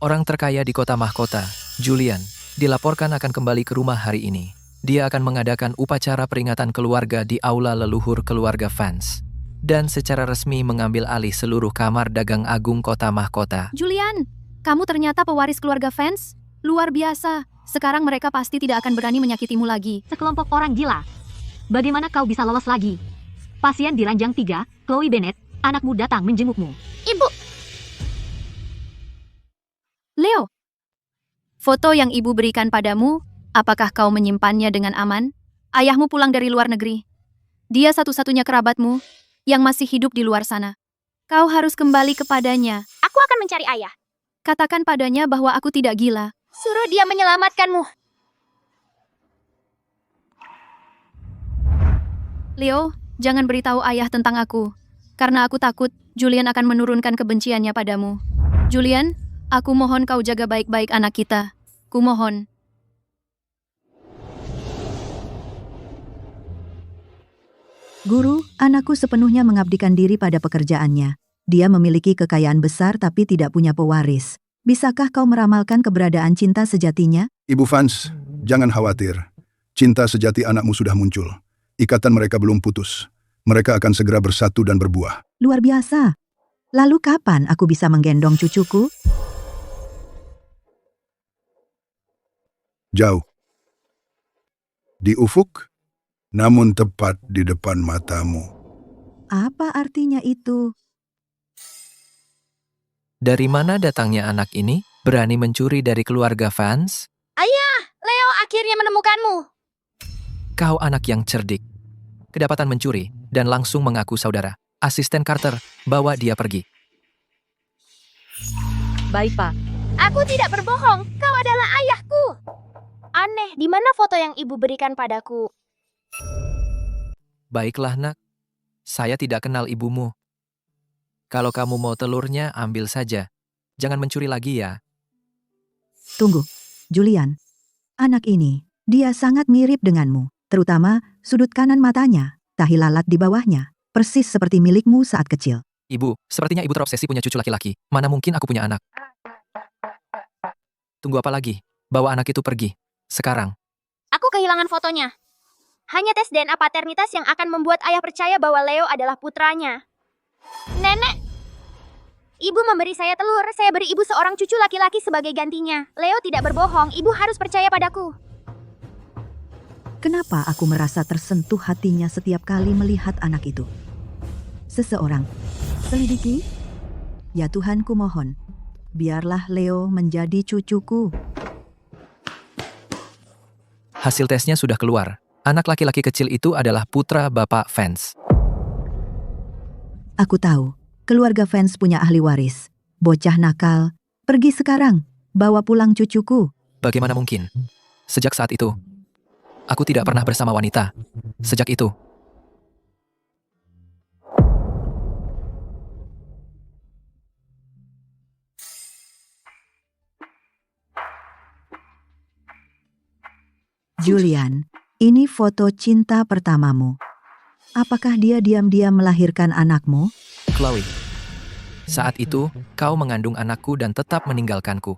Orang terkaya di kota mahkota, Julian, dilaporkan akan kembali ke rumah hari ini. Dia akan mengadakan upacara peringatan keluarga di aula leluhur keluarga Vance. Dan secara resmi mengambil alih seluruh kamar dagang agung kota mahkota. Julian, kamu ternyata pewaris keluarga Vance? Luar biasa. Sekarang mereka pasti tidak akan berani menyakitimu lagi. Sekelompok orang gila. Bagaimana kau bisa lolos lagi? Pasien di ranjang 3, Chloe Bennett, anakmu datang menjengukmu. Ibu, Leo, foto yang ibu berikan padamu, apakah kau menyimpannya dengan aman? Ayahmu pulang dari luar negeri. Dia satu-satunya kerabatmu yang masih hidup di luar sana. Kau harus kembali kepadanya. aku akan mencari ayah. Katakan padanya bahwa aku tidak gila. Suruh dia menyelamatkanmu. Leo, jangan beritahu ayah tentang aku. Karena aku takut Julian akan menurunkan kebenciannya padamu. Julian, aku mohon kau jaga baik-baik anak kita. Kumohon. Guru, anakku sepenuhnya mengabdikan diri pada pekerjaannya. Dia memiliki kekayaan besar tapi tidak punya pewaris. Bisakah kau meramalkan keberadaan cinta sejatinya? Ibu Vance, jangan khawatir. Cinta sejati anakmu sudah muncul. Ikatan mereka belum putus. Mereka akan segera bersatu dan berbuah. Luar biasa. Lalu kapan aku bisa menggendong cucuku? Jauh. Di ufuk, namun tepat di depan matamu. Apa artinya itu? Dari mana datangnya anak ini? Berani mencuri dari keluarga Vance? Leo akhirnya menemukanmu. Kau anak yang cerdik. Kedapatan mencuri dan langsung mengaku saudara. Asisten Carter, bawa dia pergi. Baik, Pak. Aku tidak berbohong, kau adalah ayahku. Aneh, di mana foto yang ibu berikan padaku? Baiklah nak, saya tidak kenal ibumu. Kalau kamu mau telurnya, ambil saja. Jangan mencuri lagi ya. Tunggu, Julian. Anak ini, dia sangat mirip denganmu. Terutama sudut kanan matanya, tahi lalat di bawahnya. Persis seperti milikmu saat kecil. Ibu, sepertinya ibu terobsesi punya cucu laki-laki. Mana mungkin aku punya anak? Tunggu apa lagi? Bawa anak itu pergi. Sekarang. Aku kehilangan fotonya. Hanya tes DNA paternitas yang akan membuat ayah percaya bahwa Leo adalah putranya. Nenek, ibu memberi saya telur, saya beri ibu seorang cucu laki-laki sebagai gantinya. Leo tidak berbohong, ibu harus percaya padaku. Kenapa aku merasa tersentuh hatinya setiap kali melihat anak itu? Seseorang, selidiki? Ya Tuhan, kumohon, biarlah Leo menjadi cucuku. Hasil tesnya sudah keluar. Anak laki-laki kecil itu adalah putra Bapak Vance. Aku tahu, keluarga Vance punya ahli waris. Bocah nakal, pergi sekarang, bawa pulang cucuku. Bagaimana mungkin? Sejak saat itu, aku tidak pernah bersama wanita. Sejak itu, Julian, ini foto cinta pertamamu. Apakah dia diam-diam melahirkan anakmu? Chloe. Saat itu, kau mengandung anakku dan tetap meninggalkanku.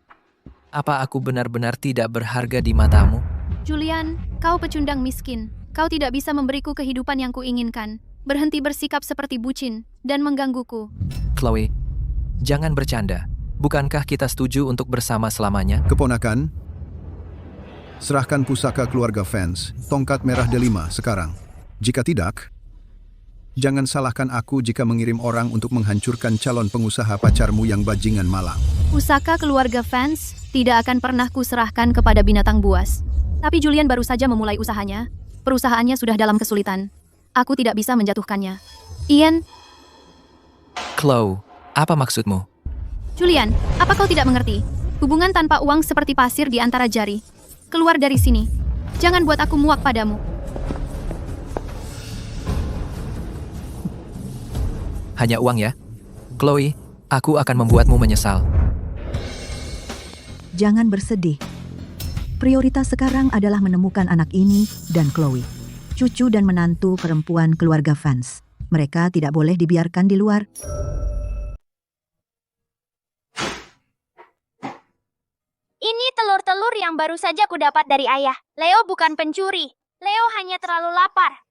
Apa aku benar-benar tidak berharga di matamu? Julian, kau pecundang miskin. Kau tidak bisa memberiku kehidupan yang kuinginkan. Berhenti bersikap seperti bucin dan menggangguku. Chloe, jangan bercanda. Bukankah kita setuju untuk bersama selamanya? Keponakan, serahkan pusaka keluarga Vance, tongkat merah delima sekarang. Jika tidak, jangan salahkan aku jika mengirim orang untuk menghancurkan calon pengusaha pacarmu yang bajingan malang. Pusaka keluarga Vance tidak akan pernah kuserahkan kepada binatang buas. Tapi Julian baru saja memulai usahanya. Perusahaannya sudah dalam kesulitan. Aku tidak bisa menjatuhkannya. Ian, Chloe, apa maksudmu? Julian, apa kau tidak mengerti? Hubungan tanpa uang seperti pasir di antara jari. Keluar dari sini. Jangan buat aku muak padamu. Hanya uang ya? Chloe, aku akan membuatmu menyesal. Jangan bersedih. Prioritas sekarang adalah menemukan anak ini dan Chloe, cucu dan menantu perempuan keluarga Vance. Mereka tidak boleh dibiarkan di luar. Ini telur-telur yang baru saja kudapat dari ayah. Leo bukan pencuri. Leo hanya terlalu lapar.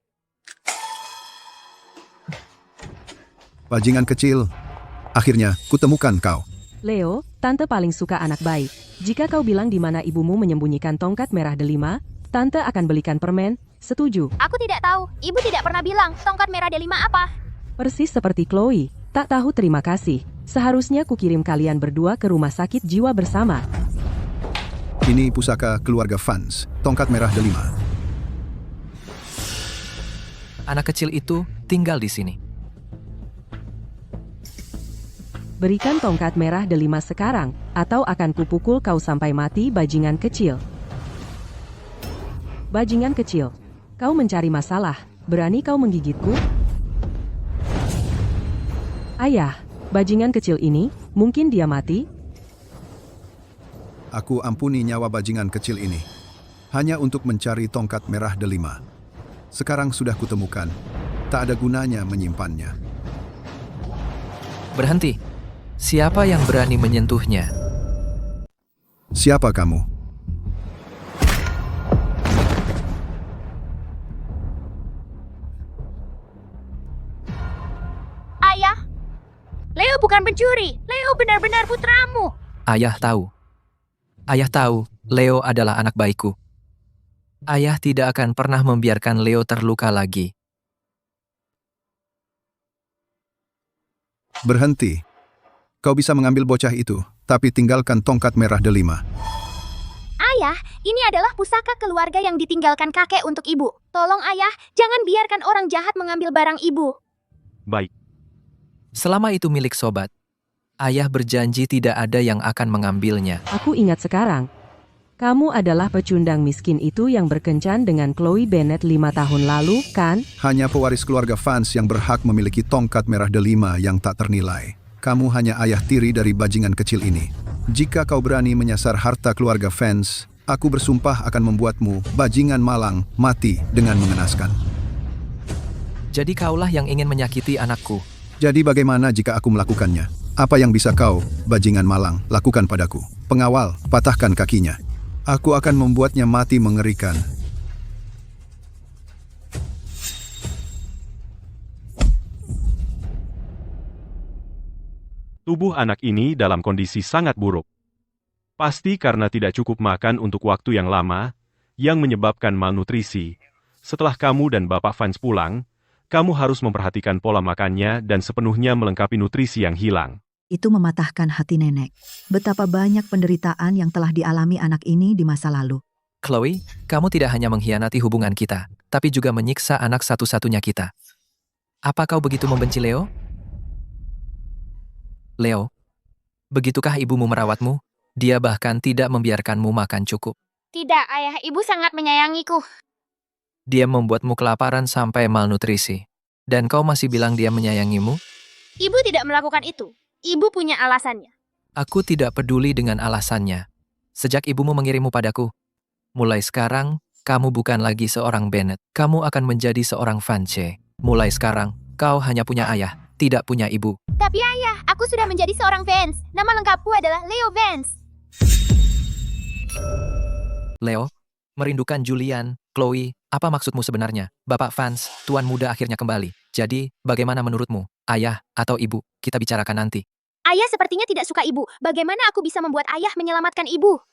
Bajingan kecil. Akhirnya, kutemukan kau. Leo, tante paling suka anak baik. Jika kau bilang di mana ibumu menyembunyikan tongkat merah delima, tante akan belikan permen. Setuju. Aku tidak tahu. Ibu tidak pernah bilang tongkat merah delima apa. Persis seperti Chloe. Tak tahu terima kasih. Seharusnya kukirim kalian berdua ke rumah sakit jiwa bersama. Ini pusaka keluarga Vance, tongkat merah delima. Anak kecil itu tinggal di sini. Berikan tongkat merah delima sekarang, atau akan kupukul kau sampai mati, bajingan kecil. Bajingan kecil, kau mencari masalah. Berani kau menggigitku? Ayah, bajingan kecil ini, mungkin dia mati? Aku ampuni nyawa bajingan kecil ini. Hanya untuk mencari tongkat merah delima. Sekarang sudah kutemukan. Tak ada gunanya menyimpannya. Berhenti. Siapa yang berani menyentuhnya? Siapa kamu? Ayah, Leo bukan pencuri. Leo benar-benar putramu. Ayah tahu. Ayah tahu Leo adalah anak baikku. Ayah tidak akan pernah membiarkan Leo terluka lagi. Berhenti. Kau bisa mengambil bocah itu, tapi tinggalkan tongkat merah delima. Ayah, ini adalah pusaka keluarga yang ditinggalkan kakek untuk ibu. Tolong ayah, jangan biarkan orang jahat mengambil barang ibu. Baik. Selama itu milik sobat, ayah berjanji tidak ada yang akan mengambilnya. Aku ingat sekarang. Kamu adalah pecundang miskin itu yang berkencan dengan Chloe Bennet 5 tahun lalu, kan? Hanya pewaris keluarga Vance yang berhak memiliki tongkat merah delima yang tak ternilai. Kamu hanya ayah tiri dari bajingan kecil ini. Jika kau berani menyasar harta keluarga Vance, aku bersumpah akan membuatmu, bajingan malang, mati dengan mengenaskan. Jadi kaulah yang ingin menyakiti anakku. Jadi bagaimana jika aku melakukannya? Apa yang bisa kau, bajingan malang, lakukan padaku? Pengawal, patahkan kakinya. Aku akan membuatnya mati mengerikan. Tubuh anak ini dalam kondisi sangat buruk. Pasti karena tidak cukup makan untuk waktu yang lama, yang menyebabkan malnutrisi. Setelah kamu dan Bapak Vance pulang, kamu harus memperhatikan pola makannya dan sepenuhnya melengkapi nutrisi yang hilang. Itu mematahkan hati nenek. Betapa banyak penderitaan yang telah dialami anak ini di masa lalu. Chloe, kamu tidak hanya mengkhianati hubungan kita, tapi juga menyiksa anak satu-satunya kita. Apa kau begitu membenci Leo? Leo, begitukah ibumu merawatmu? Dia bahkan tidak membiarkanmu makan cukup. Tidak, ayah, ibu sangat menyayangiku. Dia membuatmu kelaparan sampai malnutrisi. Dan kau masih bilang dia menyayangimu? Ibu tidak melakukan itu. Ibu punya alasannya. Aku tidak peduli dengan alasannya. Sejak ibumu mengirimmu padaku, mulai sekarang, kamu bukan lagi seorang Bennet. Kamu akan menjadi seorang Vance. Mulai sekarang, kau hanya punya ayah, tidak punya ibu. Tapi ayah, aku sudah menjadi seorang Vance. Nama lengkapku adalah Leo Vance. Leo, merindukan Julian, Chloe, apa maksudmu sebenarnya? Bapak Vance, tuan muda akhirnya kembali. Jadi, bagaimana menurutmu? Ayah atau ibu? Kita bicarakan nanti. Ayah sepertinya tidak suka ibu. Bagaimana aku bisa membuat ayah menyelamatkan ibu?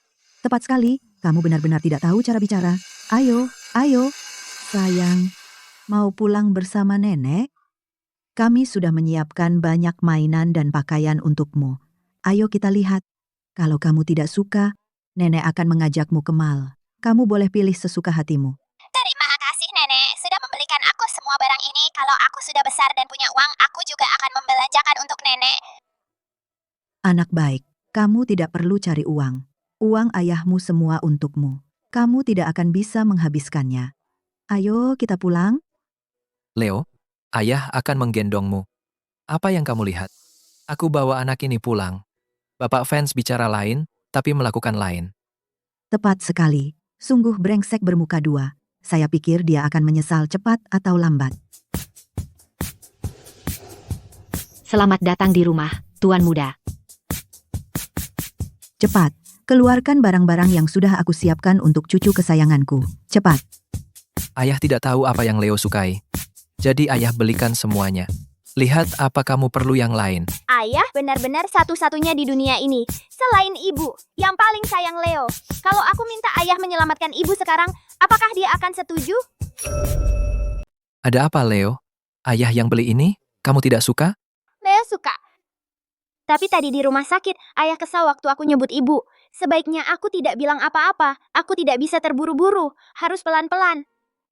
Tepat sekali, kamu benar-benar tidak tahu cara bicara. Ayo, ayo. Sayang, mau pulang bersama nenek? Kami sudah menyiapkan banyak mainan dan pakaian untukmu. Ayo kita lihat. Kalau kamu tidak suka, nenek akan mengajakmu ke mall. Kamu boleh pilih sesuka hatimu. Terima kasih, Nenek. Sudah membelikan aku semua barang ini. Kalau aku sudah besar dan punya uang, aku juga akan membelanjakan untuk Nenek. Anak baik, kamu tidak perlu cari uang. Uang ayahmu semua untukmu. Kamu tidak akan bisa menghabiskannya. Ayo kita pulang. Leo, ayah akan menggendongmu. Apa yang kamu lihat? Aku bawa anak ini pulang. Bapak Vance bicara lain, tapi melakukan lain. Tepat sekali. Sungguh brengsek bermuka dua. Saya pikir dia akan menyesal cepat atau lambat. Selamat datang di rumah, Tuan Muda. Cepat, Keluarkan barang-barang yang sudah aku siapkan untuk cucu kesayanganku. Cepat. Ayah tidak tahu apa yang Leo sukai. Jadi ayah belikan semuanya. Lihat apa kamu perlu yang lain. Ayah benar-benar satu-satunya di dunia ini. Selain ibu, yang paling sayang Leo. Kalau aku minta ayah menyelamatkan ibu sekarang, apakah dia akan setuju? Ada apa, Leo? Ayah yang beli ini? Kamu tidak suka? Leo suka. Tapi tadi di rumah sakit, ayah kesal waktu aku nyebut ibu. Sebaiknya aku tidak bilang apa-apa. Aku tidak bisa terburu-buru. Harus pelan-pelan.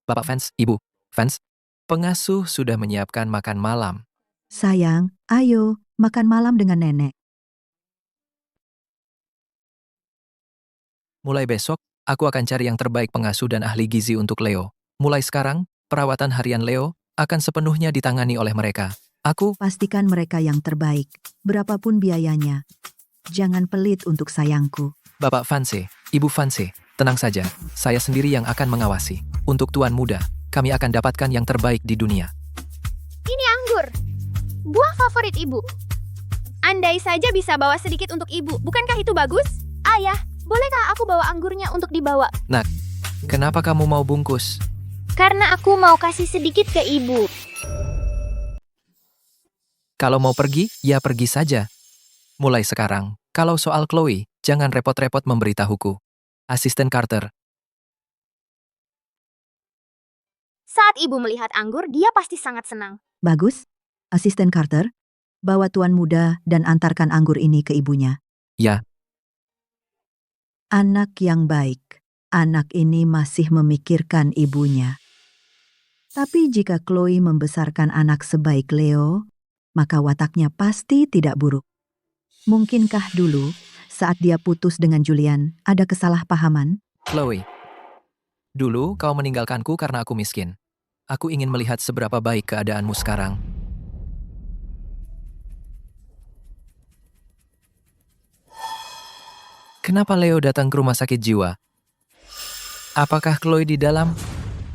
Bapak fans, ibu, fans, pengasuh sudah menyiapkan makan malam. Sayang, ayo, makan malam dengan nenek. Mulai besok, aku akan cari yang terbaik pengasuh dan ahli gizi untuk Leo. Mulai sekarang, perawatan harian Leo akan sepenuhnya ditangani oleh mereka. Aku, Pastikan mereka yang terbaik, berapapun biayanya. Jangan pelit untuk sayangku. Bapak Fanse, Ibu Fanse, tenang saja, saya sendiri yang akan mengawasi. Untuk tuan muda, kami akan dapatkan yang terbaik di dunia. Ini anggur. Buah favorit ibu. Andai saja bisa bawa sedikit untuk ibu, bukankah itu bagus? Ayah, bolehkah aku bawa anggurnya untuk dibawa? Nak, kenapa kamu mau bungkus? Karena aku mau kasih sedikit ke ibu. Kalau mau pergi, ya pergi saja. Mulai sekarang, kalau soal Chloe, jangan repot-repot memberitahuku. Asisten Carter, Saat ibu melihat anggur, dia pasti sangat senang. Bagus, Asisten Carter. Bawa tuan muda dan antarkan anggur ini ke ibunya. ya, Anak yang baik. Anak ini masih memikirkan ibunya. Tapi jika Chloe membesarkan anak sebaik Leo, maka wataknya pasti tidak buruk. Mungkinkah dulu, saat dia putus dengan Julian, ada kesalahpahaman? Chloe. Dulu kau meninggalkanku karena aku miskin. Aku ingin melihat seberapa baik keadaanmu sekarang. Kenapa Leo datang ke rumah sakit jiwa? Apakah Chloe di dalam?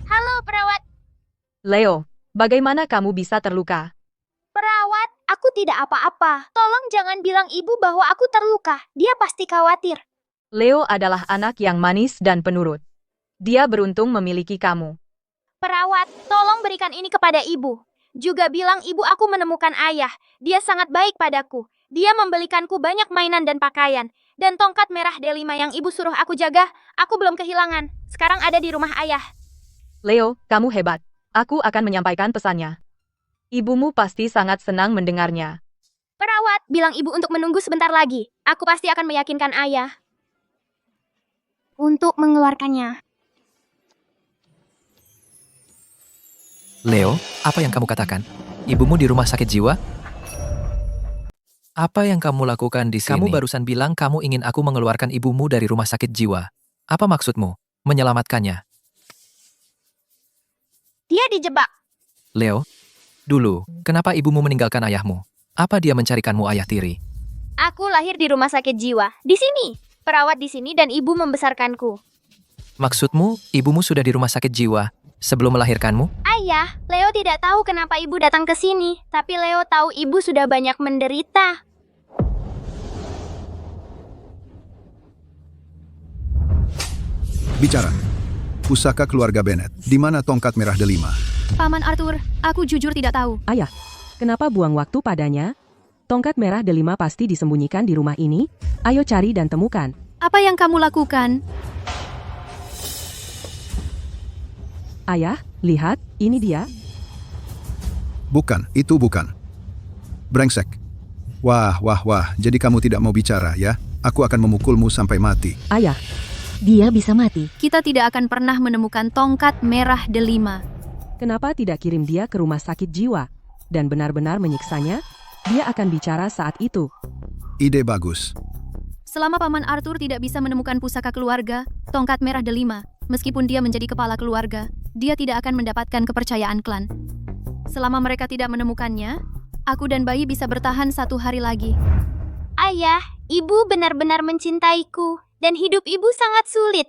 Halo, perawat. Leo, bagaimana kamu bisa terluka? Perawat, aku tidak apa-apa. Tolong jangan bilang ibu bahwa aku terluka. Dia pasti khawatir. Leo adalah anak yang manis dan penurut. Dia beruntung memiliki kamu. Perawat, tolong berikan ini kepada ibu. Juga bilang ibu aku menemukan ayah. Dia sangat baik padaku. Dia membelikanku banyak mainan dan pakaian. Dan tongkat merah D5 yang ibu suruh aku jaga, aku belum kehilangan. Sekarang ada di rumah ayah. Leo, kamu hebat. Aku akan menyampaikan pesannya. Ibumu pasti sangat senang mendengarnya. Perawat, bilang ibu untuk menunggu sebentar lagi. Aku pasti akan meyakinkan ayah untuk mengeluarkannya. Leo, apa yang kamu katakan? Ibumu di rumah sakit jiwa? Apa yang kamu lakukan di sini? Kamu barusan bilang kamu ingin aku mengeluarkan ibumu dari rumah sakit jiwa. Apa maksudmu? Menyelamatkannya? Dia dijebak. Leo, dulu, kenapa ibumu meninggalkan ayahmu? Apa dia mencarikanmu ayah tiri? Aku lahir di rumah sakit jiwa. Di sini. Perawat di sini dan ibu membesarkanku. Maksudmu, ibumu sudah di rumah sakit jiwa sebelum melahirkanmu? Ayah, Leo tidak tahu kenapa ibu datang ke sini. Tapi Leo tahu ibu sudah banyak menderita. Bicara. Pusaka keluarga Bennett. Di mana tongkat merah delima? Paman Arthur, aku jujur tidak tahu. Ayah, kenapa buang waktu padanya? Tongkat merah delima pasti disembunyikan di rumah ini. Ayo cari dan temukan. Apa yang kamu lakukan? Ayah, lihat, ini dia. Bukan, itu bukan. Brengsek. Wah, jadi kamu tidak mau bicara ya? Aku akan memukulmu sampai mati. Ayah, Dia bisa mati. Kita tidak akan pernah menemukan tongkat merah delima. kenapa tidak kirim dia ke rumah sakit jiwa? Dan benar-benar menyiksanya? Dia akan bicara saat itu. Ide bagus. Selama Paman Arthur tidak bisa menemukan pusaka keluarga, tongkat merah delima, meskipun dia menjadi kepala keluarga, dia tidak akan mendapatkan kepercayaan klan. Selama mereka tidak menemukannya, aku dan bayi bisa bertahan 1 hari lagi. Ayah, ibu benar-benar mencintaiku. Dan hidup ibu sangat sulit.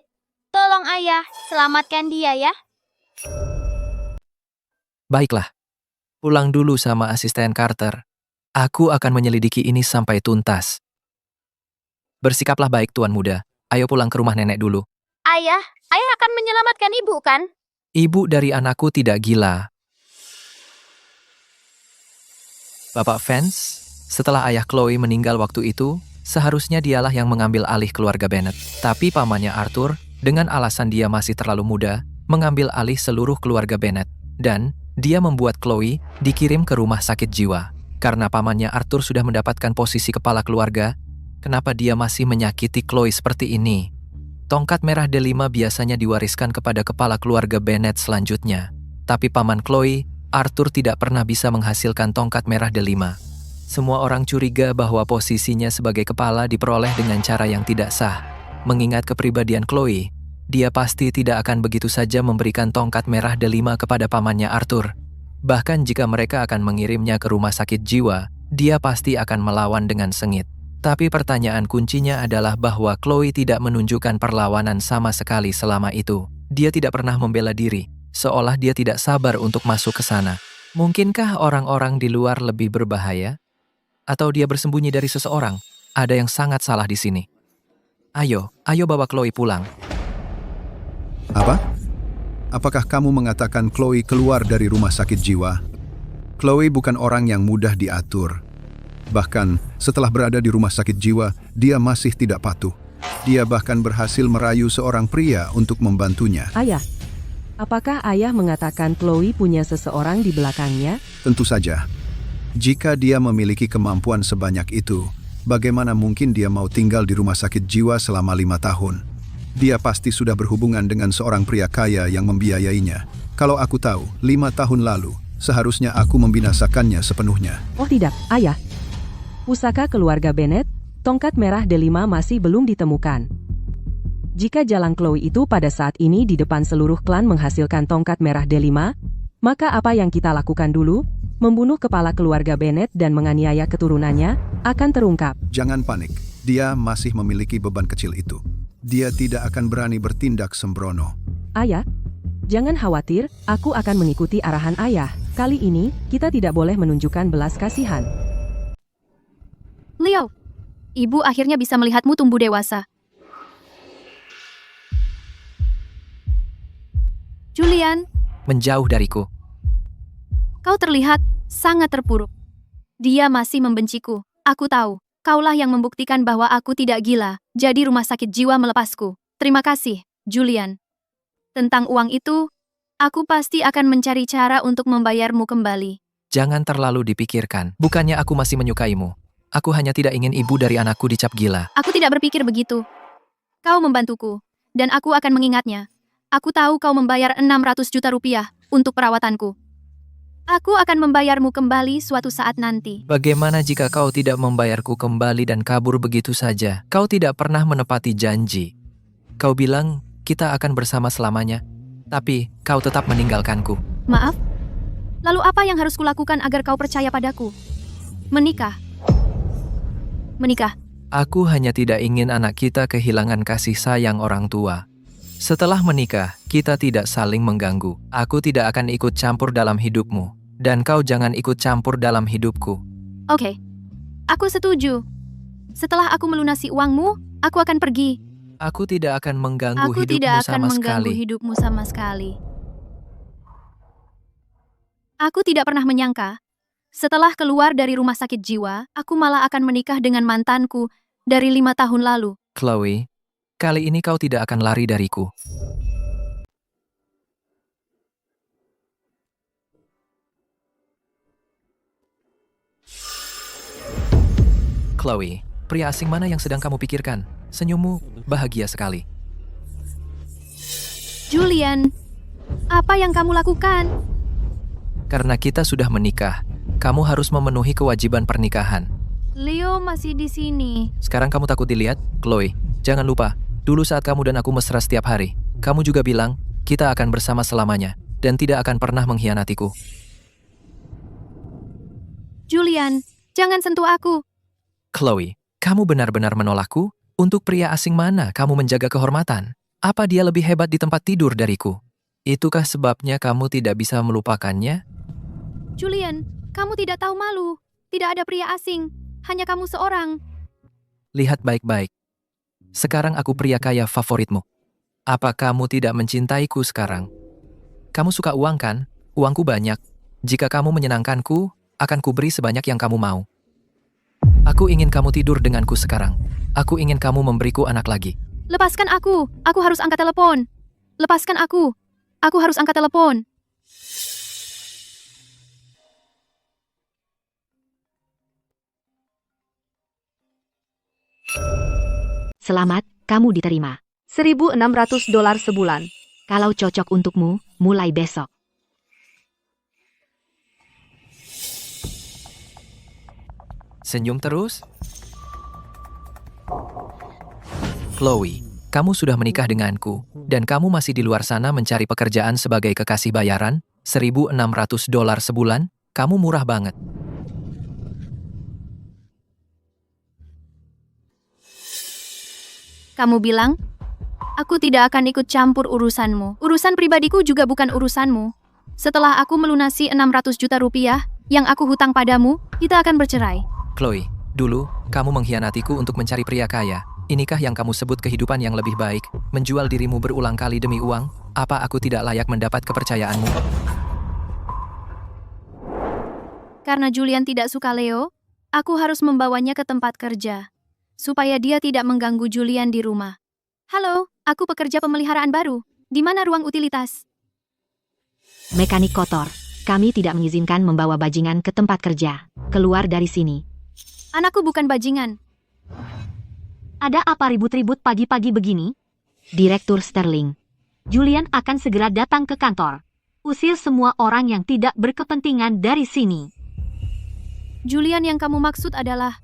Tolong ayah, selamatkan dia ya. Baiklah. Pulang dulu sama asisten Carter. Aku akan menyelidiki ini sampai tuntas. Bersikaplah baik, Tuan Muda. Ayo pulang ke rumah nenek dulu. Ayah akan menyelamatkan ibu kan? Ibu dari anakku tidak gila. Bapak Vance, setelah ayah Chloe meninggal waktu itu, seharusnya dialah yang mengambil alih keluarga Bennett. Tapi pamannya Arthur, dengan alasan dia masih terlalu muda, mengambil alih seluruh keluarga Bennett. Dan dia membuat Chloe dikirim ke rumah sakit jiwa. Karena pamannya Arthur sudah mendapatkan posisi kepala keluarga, kenapa dia masih menyakiti Chloe seperti ini? Tongkat merah D5 biasanya diwariskan kepada kepala keluarga Bennett selanjutnya. Tapi paman Chloe, Arthur tidak pernah bisa menghasilkan tongkat merah D5. Semua orang curiga bahwa posisinya sebagai kepala diperoleh dengan cara yang tidak sah. Mengingat kepribadian Chloe, dia pasti tidak akan begitu saja memberikan tongkat merah D5 kepada pamannya Arthur. Bahkan jika mereka akan mengirimnya ke rumah sakit jiwa, dia pasti akan melawan dengan sengit. Tapi pertanyaan kuncinya adalah bahwa Chloe tidak menunjukkan perlawanan sama sekali selama itu. Dia tidak pernah membela diri, seolah dia tidak sabar untuk masuk ke sana. Mungkinkah orang-orang di luar lebih berbahaya? Atau dia bersembunyi dari seseorang? Ada yang sangat salah di sini. Ayo bawa Chloe pulang. Apa? Apakah kamu mengatakan Chloe keluar dari rumah sakit jiwa? Chloe bukan orang yang mudah diatur. Bahkan setelah berada di rumah sakit jiwa, dia masih tidak patuh. Dia bahkan berhasil merayu seorang pria untuk membantunya. Ayah, apakah ayah mengatakan Chloe punya seseorang di belakangnya? Tentu saja. Jika dia memiliki kemampuan sebanyak itu, bagaimana mungkin dia mau tinggal di rumah sakit jiwa selama 5 tahun? Dia pasti sudah berhubungan dengan seorang pria kaya yang membiayainya. Kalau aku tahu, 5 tahun lalu, seharusnya aku membinasakannya sepenuhnya. Oh tidak, ayah. Pusaka keluarga Bennett, tongkat merah D5 masih belum ditemukan. Jika jalan Chloe itu pada saat ini di depan seluruh klan menghasilkan tongkat merah D5, maka apa yang kita lakukan dulu? Membunuh kepala keluarga Bennett dan menganiaya keturunannya akan terungkap. Jangan panik, dia masih memiliki beban kecil itu. Dia tidak akan berani bertindak sembrono. Ayah, jangan khawatir, aku akan mengikuti arahan ayah. Kali ini, kita tidak boleh menunjukkan belas kasihan. Leo, ibu akhirnya bisa melihatmu tumbuh dewasa. Julian, Menjauh dariku. kau terlihat sangat terpuruk. Dia masih membenciku. Aku tahu, kaulah yang membuktikan bahwa aku tidak gila, jadi rumah sakit jiwa melepasku. Terima kasih, Julian. Tentang uang itu, aku pasti akan mencari cara untuk membayarmu kembali. Jangan terlalu dipikirkan. Bukannya aku masih menyukaimu. Aku hanya tidak ingin ibu dari anakku dicap gila. Aku tidak berpikir begitu. Kau membantuku, dan aku akan mengingatnya. Aku tahu kau membayar 600 juta rupiah untuk perawatanku. Aku akan membayarmu kembali suatu saat nanti. Bagaimana jika kau tidak membayarku kembali dan kabur begitu saja? Kau tidak pernah menepati janji. Kau bilang kita akan bersama selamanya, tapi kau tetap meninggalkanku. Maaf? Lalu apa yang harus kulakukan agar kau percaya padaku? Menikah. Menikah. Aku hanya tidak ingin anak kita kehilangan kasih sayang orang tua. Setelah menikah, kita tidak saling mengganggu. Aku tidak akan ikut campur dalam hidupmu, dan kau jangan ikut campur dalam hidupku. Oke. Aku setuju. Setelah aku melunasi uangmu, aku akan pergi. Aku tidak akan mengganggu Aku hidupmu tidak akan sama mengganggu sekali. hidupmu sama sekali. Aku tidak pernah menyangka, setelah keluar dari rumah sakit jiwa, aku malah akan menikah dengan mantanku dari 5 tahun lalu. Chloe, kali ini kau tidak akan lari dariku. Chloe, pria asing mana yang sedang kamu pikirkan? Senyummu bahagia sekali. Julian, apa yang kamu lakukan? Karena kita sudah menikah, kamu harus memenuhi kewajiban pernikahan. Leo masih di sini. Sekarang kamu takut dilihat? Chloe, jangan lupa, dulu saat kamu dan aku mesra setiap hari, kamu juga bilang, kita akan bersama selamanya, dan tidak akan pernah mengkhianatiku. Julian, jangan sentuh aku. Chloe, kamu benar-benar menolakku? Untuk pria asing mana kamu menjaga kehormatan? Apa dia lebih hebat di tempat tidur dariku? Itukah sebabnya kamu tidak bisa melupakannya? Julian, kamu tidak tahu malu. Tidak ada pria asing, hanya kamu seorang. Lihat baik-baik. Sekarang aku pria kaya favoritmu. Apa kamu tidak mencintaiku sekarang? Kamu suka uang kan? Uangku banyak. Jika kamu menyenangkanku, akan kuberi sebanyak yang kamu mau. Aku ingin kamu tidur denganku sekarang. Aku ingin kamu memberiku anak lagi. Lepaskan aku. Aku harus angkat telepon. Lepaskan aku. Aku harus angkat telepon. Selamat, kamu diterima. $1.600 sebulan. Kalau cocok untukmu, mulai besok. Senyum terus. Chloe, kamu sudah menikah denganku, dan kamu masih di luar sana mencari pekerjaan sebagai kekasih bayaran, $1.600 sebulan, kamu murah banget. Kamu bilang, aku tidak akan ikut campur urusanmu. Urusan pribadiku juga bukan urusanmu. Setelah aku melunasi 600 juta rupiah yang aku hutang padamu, kita akan bercerai. Chloe, dulu, kamu mengkhianatiku untuk mencari pria kaya. Inikah yang kamu sebut kehidupan yang lebih baik? Menjual dirimu berulang kali demi uang? Apa aku tidak layak mendapat kepercayaanmu? Karena Julian tidak suka Leo, aku harus membawanya ke tempat kerja. Supaya dia tidak mengganggu Julian di rumah. Halo, aku pekerja pemeliharaan baru. Di mana ruang utilitas? Mekanik kotor. Kami tidak mengizinkan membawa bajingan ke tempat kerja. Keluar dari sini. Anakku bukan bajingan. Ada apa ribut-ribut pagi-pagi begini? Direktur Sterling. Julian akan segera datang ke kantor. Usir semua orang yang tidak berkepentingan dari sini. Julian yang kamu maksud adalah...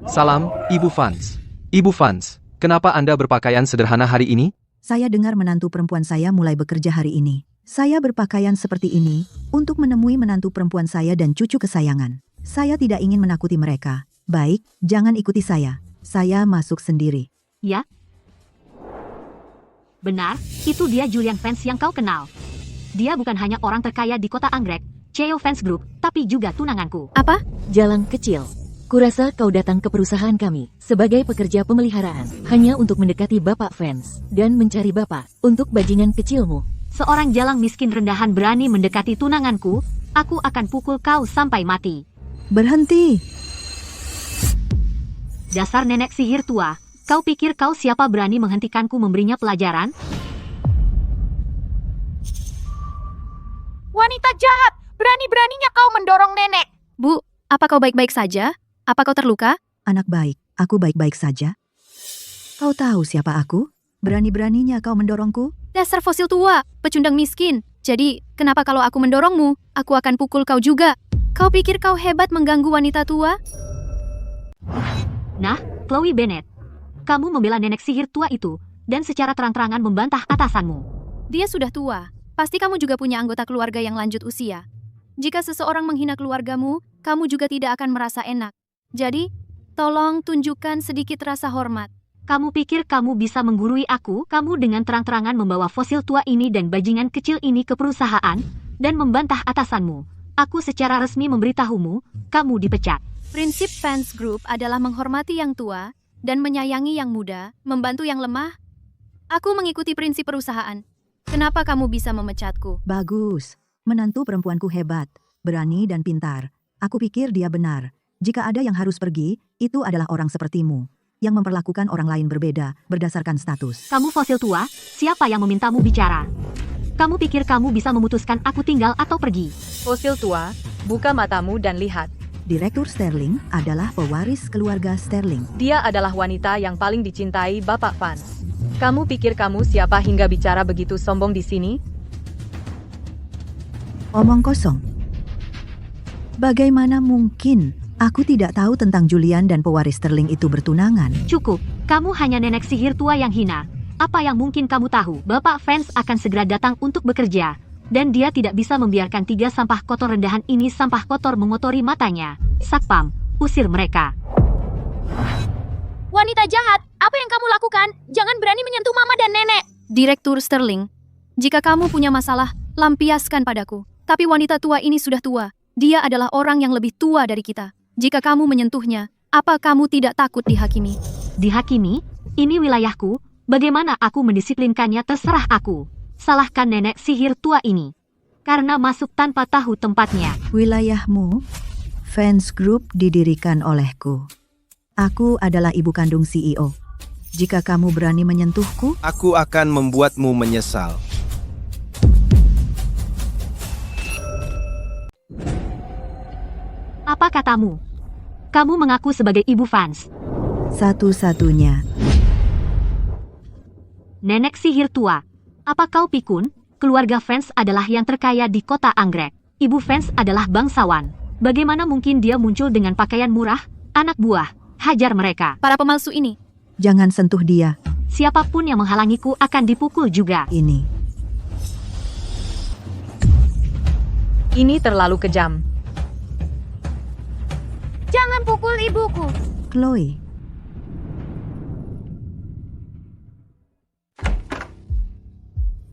Salam, Ibu Fans. Ibu Fans, kenapa Anda berpakaian sederhana hari ini? Saya dengar menantu perempuan saya mulai bekerja hari ini. Saya berpakaian seperti ini untuk menemui menantu perempuan saya dan cucu kesayangan. Saya tidak ingin menakuti mereka. Baik, jangan ikuti saya. Saya masuk sendiri. Ya? Benar, itu dia Julian Fans yang kau kenal. Dia bukan hanya orang terkaya di kota Anggrek, CEO Fans Group, tapi juga tunanganku. Apa? Jalan kecil. Kurasa kau datang ke perusahaan kami sebagai pekerja pemeliharaan hanya untuk mendekati Bapak Fans dan mencari Bapak untuk bajingan kecilmu. Seorang jalang miskin rendahan berani mendekati tunanganku, aku akan pukul kau sampai mati. Berhenti! Dasar nenek sihir tua, kau pikir kau siapa berani menghentikanku memberinya pelajaran? Wanita jahat! Berani-beraninya kau mendorong nenek! Bu, apa kau baik-baik saja? Apa kau terluka? Anak baik, aku baik-baik saja. Kau tahu siapa aku? Berani-beraninya kau mendorongku? Dasar fosil tua, pecundang miskin. Jadi, kenapa kalau aku mendorongmu, aku akan pukul kau juga? Kau pikir kau hebat mengganggu wanita tua? Nah, Chloe Bennett, kamu membela nenek sihir tua itu, dan secara terang-terangan membantah atasanmu. Dia sudah tua. Pasti kamu juga punya anggota keluarga yang lanjut usia. Jika seseorang menghina keluargamu, kamu juga tidak akan merasa enak. Jadi, tolong tunjukkan sedikit rasa hormat. Kamu pikir kamu bisa menggurui aku? Kamu dengan terang-terangan membawa fosil tua ini dan bajingan kecil ini ke perusahaan, dan membantah atasanmu. Aku secara resmi memberitahumu, kamu dipecat. Prinsip Fans Group adalah menghormati yang tua, dan menyayangi yang muda, membantu yang lemah. Aku mengikuti prinsip perusahaan. Kenapa kamu bisa memecatku? Bagus. Menantu perempuanku hebat, berani dan pintar. Aku pikir dia benar. Jika ada yang harus pergi, itu adalah orang sepertimu, yang memperlakukan orang lain berbeda berdasarkan status. Kamu fosil tua, siapa yang memintamu bicara? Kamu pikir kamu bisa memutuskan aku tinggal atau pergi? Fosil tua, buka matamu dan lihat. Direktur Sterling adalah pewaris keluarga Sterling. Dia adalah wanita yang paling dicintai Bapak Fans. Kamu pikir kamu siapa hingga bicara begitu sombong di sini? Omong kosong. Bagaimana mungkin aku tidak tahu tentang Julian dan pewaris Sterling itu bertunangan? Cukup, kamu hanya nenek sihir tua yang hina. Apa yang mungkin kamu tahu? Bapak Fans akan segera datang untuk bekerja. Dan dia tidak bisa membiarkan 3 sampah kotor rendahan ini sampah kotor mengotori matanya. Satpam, usir mereka. Wanita jahat, apa yang kamu lakukan? Jangan berani menyentuh mama dan nenek. Direktur Sterling, Jika kamu punya masalah, lampiaskan padaku. Tapi wanita tua ini sudah tua. Dia adalah orang yang lebih tua dari kita. Jika kamu menyentuhnya, apa kamu tidak takut dihakimi? Dihakimi? Ini wilayahku. Bagaimana aku mendisiplinkannya terserah aku. Salahkan nenek sihir tua ini. Karena masuk tanpa tahu tempatnya. Wilayahmu, fans group didirikan olehku. Aku adalah ibu kandung CEO. Jika kamu berani menyentuhku, aku akan membuatmu menyesal. Apa katamu? Kamu mengaku sebagai ibu fans. satu-satunya. Nenek sihir tua. Apa kau pikun? Keluarga fans adalah yang terkaya di kota Anggrek. Ibu fans adalah bangsawan. Bagaimana mungkin dia muncul dengan pakaian murah? Anak buah, hajar mereka. Para pemalsu ini. Jangan sentuh dia. Siapapun yang menghalangiku akan dipukul juga. Ini terlalu kejam. Jangan pukul ibuku. Chloe.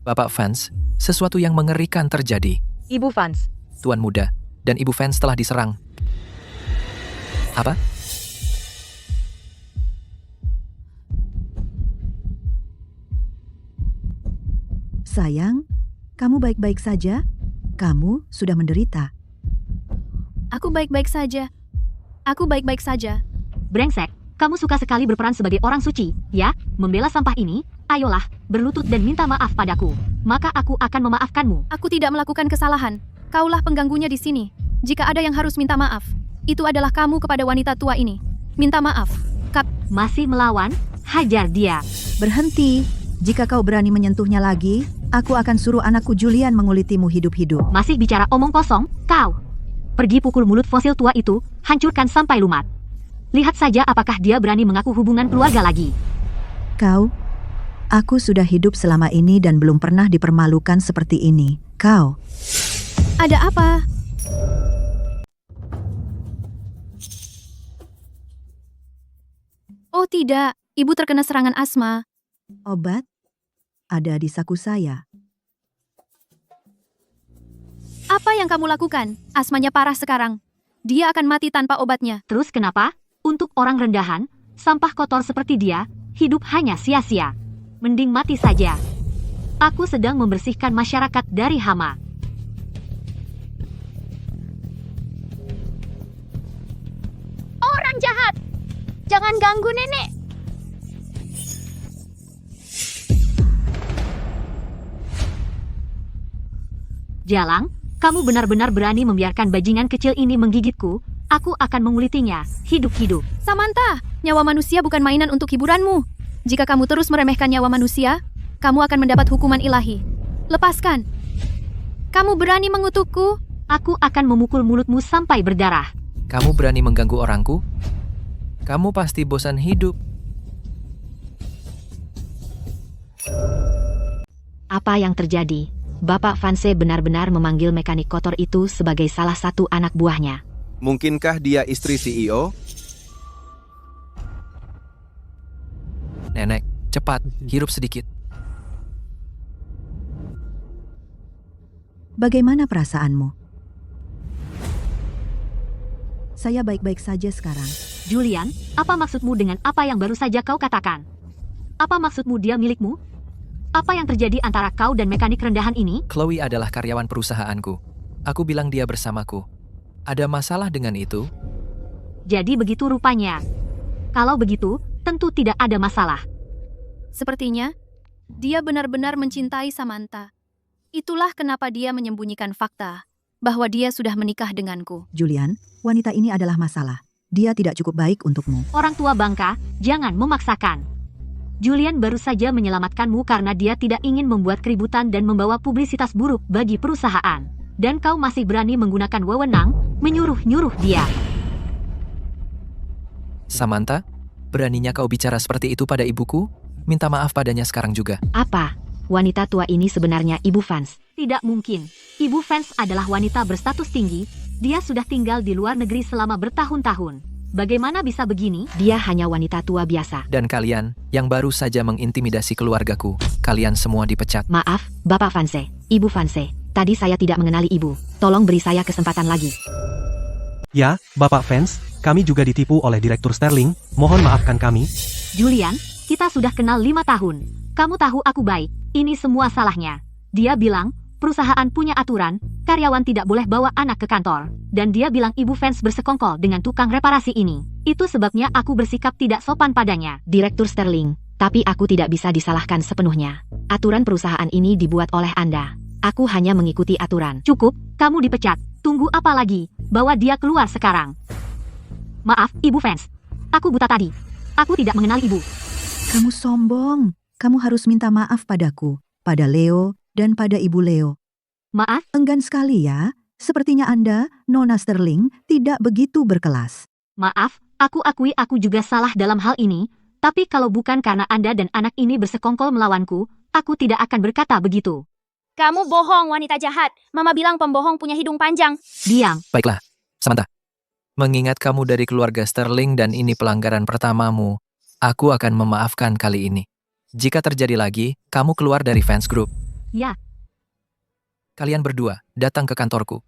Bapak fans, sesuatu yang mengerikan terjadi. Ibu fans. Tuan muda dan ibu fans telah diserang. Apa? Sayang, kamu baik-baik saja? Kamu sudah menderita. Aku baik-baik saja. Aku baik-baik saja. Brengsek, kamu suka sekali berperan sebagai orang suci, ya? Membela sampah ini? Ayolah, berlutut dan minta maaf padaku. Maka aku akan memaafkanmu. Aku tidak melakukan kesalahan. Kaulah pengganggunya di sini. Jika ada yang harus minta maaf, itu adalah kamu kepada wanita tua ini. Minta maaf. Masih melawan? Hajar dia. Berhenti. Jika kau berani menyentuhnya lagi, aku akan suruh anakku Julian mengulitimu hidup-hidup. Masih bicara omong kosong, kau. Pergi pukul mulut fosil tua itu, hancurkan sampai lumat. Lihat saja apakah dia berani mengaku hubungan keluarga lagi. Aku sudah hidup selama ini dan belum pernah dipermalukan seperti ini. Kau. Ada apa? Oh tidak, ibu terkena serangan asma. Obat? Ada di saku saya. Apa yang kamu lakukan? Asmanya parah sekarang. Dia akan mati tanpa obatnya. Terus kenapa? Untuk orang rendahan, sampah kotor seperti dia, hidup hanya sia-sia. Mending mati saja. Aku sedang membersihkan masyarakat dari hama. Orang jahat. Jangan ganggu nenek. Jalang, kamu benar-benar berani membiarkan bajingan kecil ini menggigitku? Aku akan mengulitinya, hidup-hidup. Samantha, nyawa manusia bukan mainan untuk hiburanmu. Jika kamu terus meremehkan nyawa manusia, kamu akan mendapat hukuman ilahi. Lepaskan. Kamu berani mengutukku? Aku akan memukul mulutmu sampai berdarah. Kamu berani mengganggu orangku? Kamu pasti bosan hidup. Apa yang terjadi? Bapak Vanse benar-benar memanggil mekanik kotor itu sebagai salah satu anak buahnya. Mungkinkah dia istri CEO? Nenek, cepat, hirup sedikit. Bagaimana perasaanmu? Saya baik-baik saja sekarang. Julian, apa maksudmu dengan apa yang baru saja kau katakan? Apa maksudmu dia milikmu? Apa yang terjadi antara kau dan mekanik rendahan ini? Chloe adalah karyawan perusahaanku. Aku bilang dia bersamaku. Ada masalah dengan itu? Jadi begitu rupanya. Kalau begitu, tentu tidak ada masalah. Sepertinya, dia benar-benar mencintai Samantha. Itulah kenapa dia menyembunyikan fakta bahwa dia sudah menikah denganku. Julian, wanita ini adalah masalah. Dia tidak cukup baik untukmu. Orang tua bangka, jangan memaksakan. Julian baru saja menyelamatkanmu karena dia tidak ingin membuat keributan dan membawa publisitas buruk bagi perusahaan. Dan kau masih berani menggunakan wewenang, menyuruh-nyuruh dia. Samantha, beraninya kau bicara seperti itu pada ibuku? Minta maaf padanya sekarang juga. Apa? Wanita tua ini sebenarnya ibu fans? Tidak mungkin. Ibu fans adalah wanita berstatus tinggi. Dia sudah tinggal di luar negeri selama bertahun-tahun. Bagaimana bisa begini? Dia hanya wanita tua biasa. Dan kalian, yang baru saja mengintimidasi keluargaku, kalian semua dipecat. Maaf, Bapak Fanse, Ibu Fanse. Tadi saya tidak mengenali Ibu. Tolong beri saya kesempatan lagi. Ya, Bapak Fans, kami juga ditipu oleh Direktur Sterling. Mohon maafkan kami. Julian, kita sudah kenal 5 tahun. Kamu tahu aku baik. Ini semua salahnya. Dia bilang, perusahaan punya aturan, karyawan tidak boleh bawa anak ke kantor. Dan dia bilang Ibu Fans bersekongkol dengan tukang reparasi ini. Itu sebabnya aku bersikap tidak sopan padanya. Direktur Sterling, tapi aku tidak bisa disalahkan sepenuhnya. Aturan perusahaan ini dibuat oleh Anda. Aku hanya mengikuti aturan. Cukup, kamu dipecat. Tunggu apa lagi? Bawa dia keluar sekarang. Maaf, Ibu Fans. Aku buta tadi. Aku tidak mengenal Ibu. Kamu sombong. Kamu harus minta maaf padaku, pada Leo, dan pada Ibu Leo. Maaf? Enggan sekali ya. Sepertinya Anda, Nona Sterling, tidak begitu berkelas. Maaf, aku akui aku juga salah dalam hal ini. Tapi kalau bukan karena Anda dan anak ini bersekongkol melawanku, aku tidak akan berkata begitu. Kamu bohong, wanita jahat. Mama bilang pembohong punya hidung panjang. Diam. Baiklah, Samantha. Mengingat kamu dari keluarga Sterling dan ini pelanggaran pertamamu, aku akan memaafkan kali ini. Jika terjadi lagi, kamu keluar dari fans group. Ya. Kalian berdua, datang ke kantorku.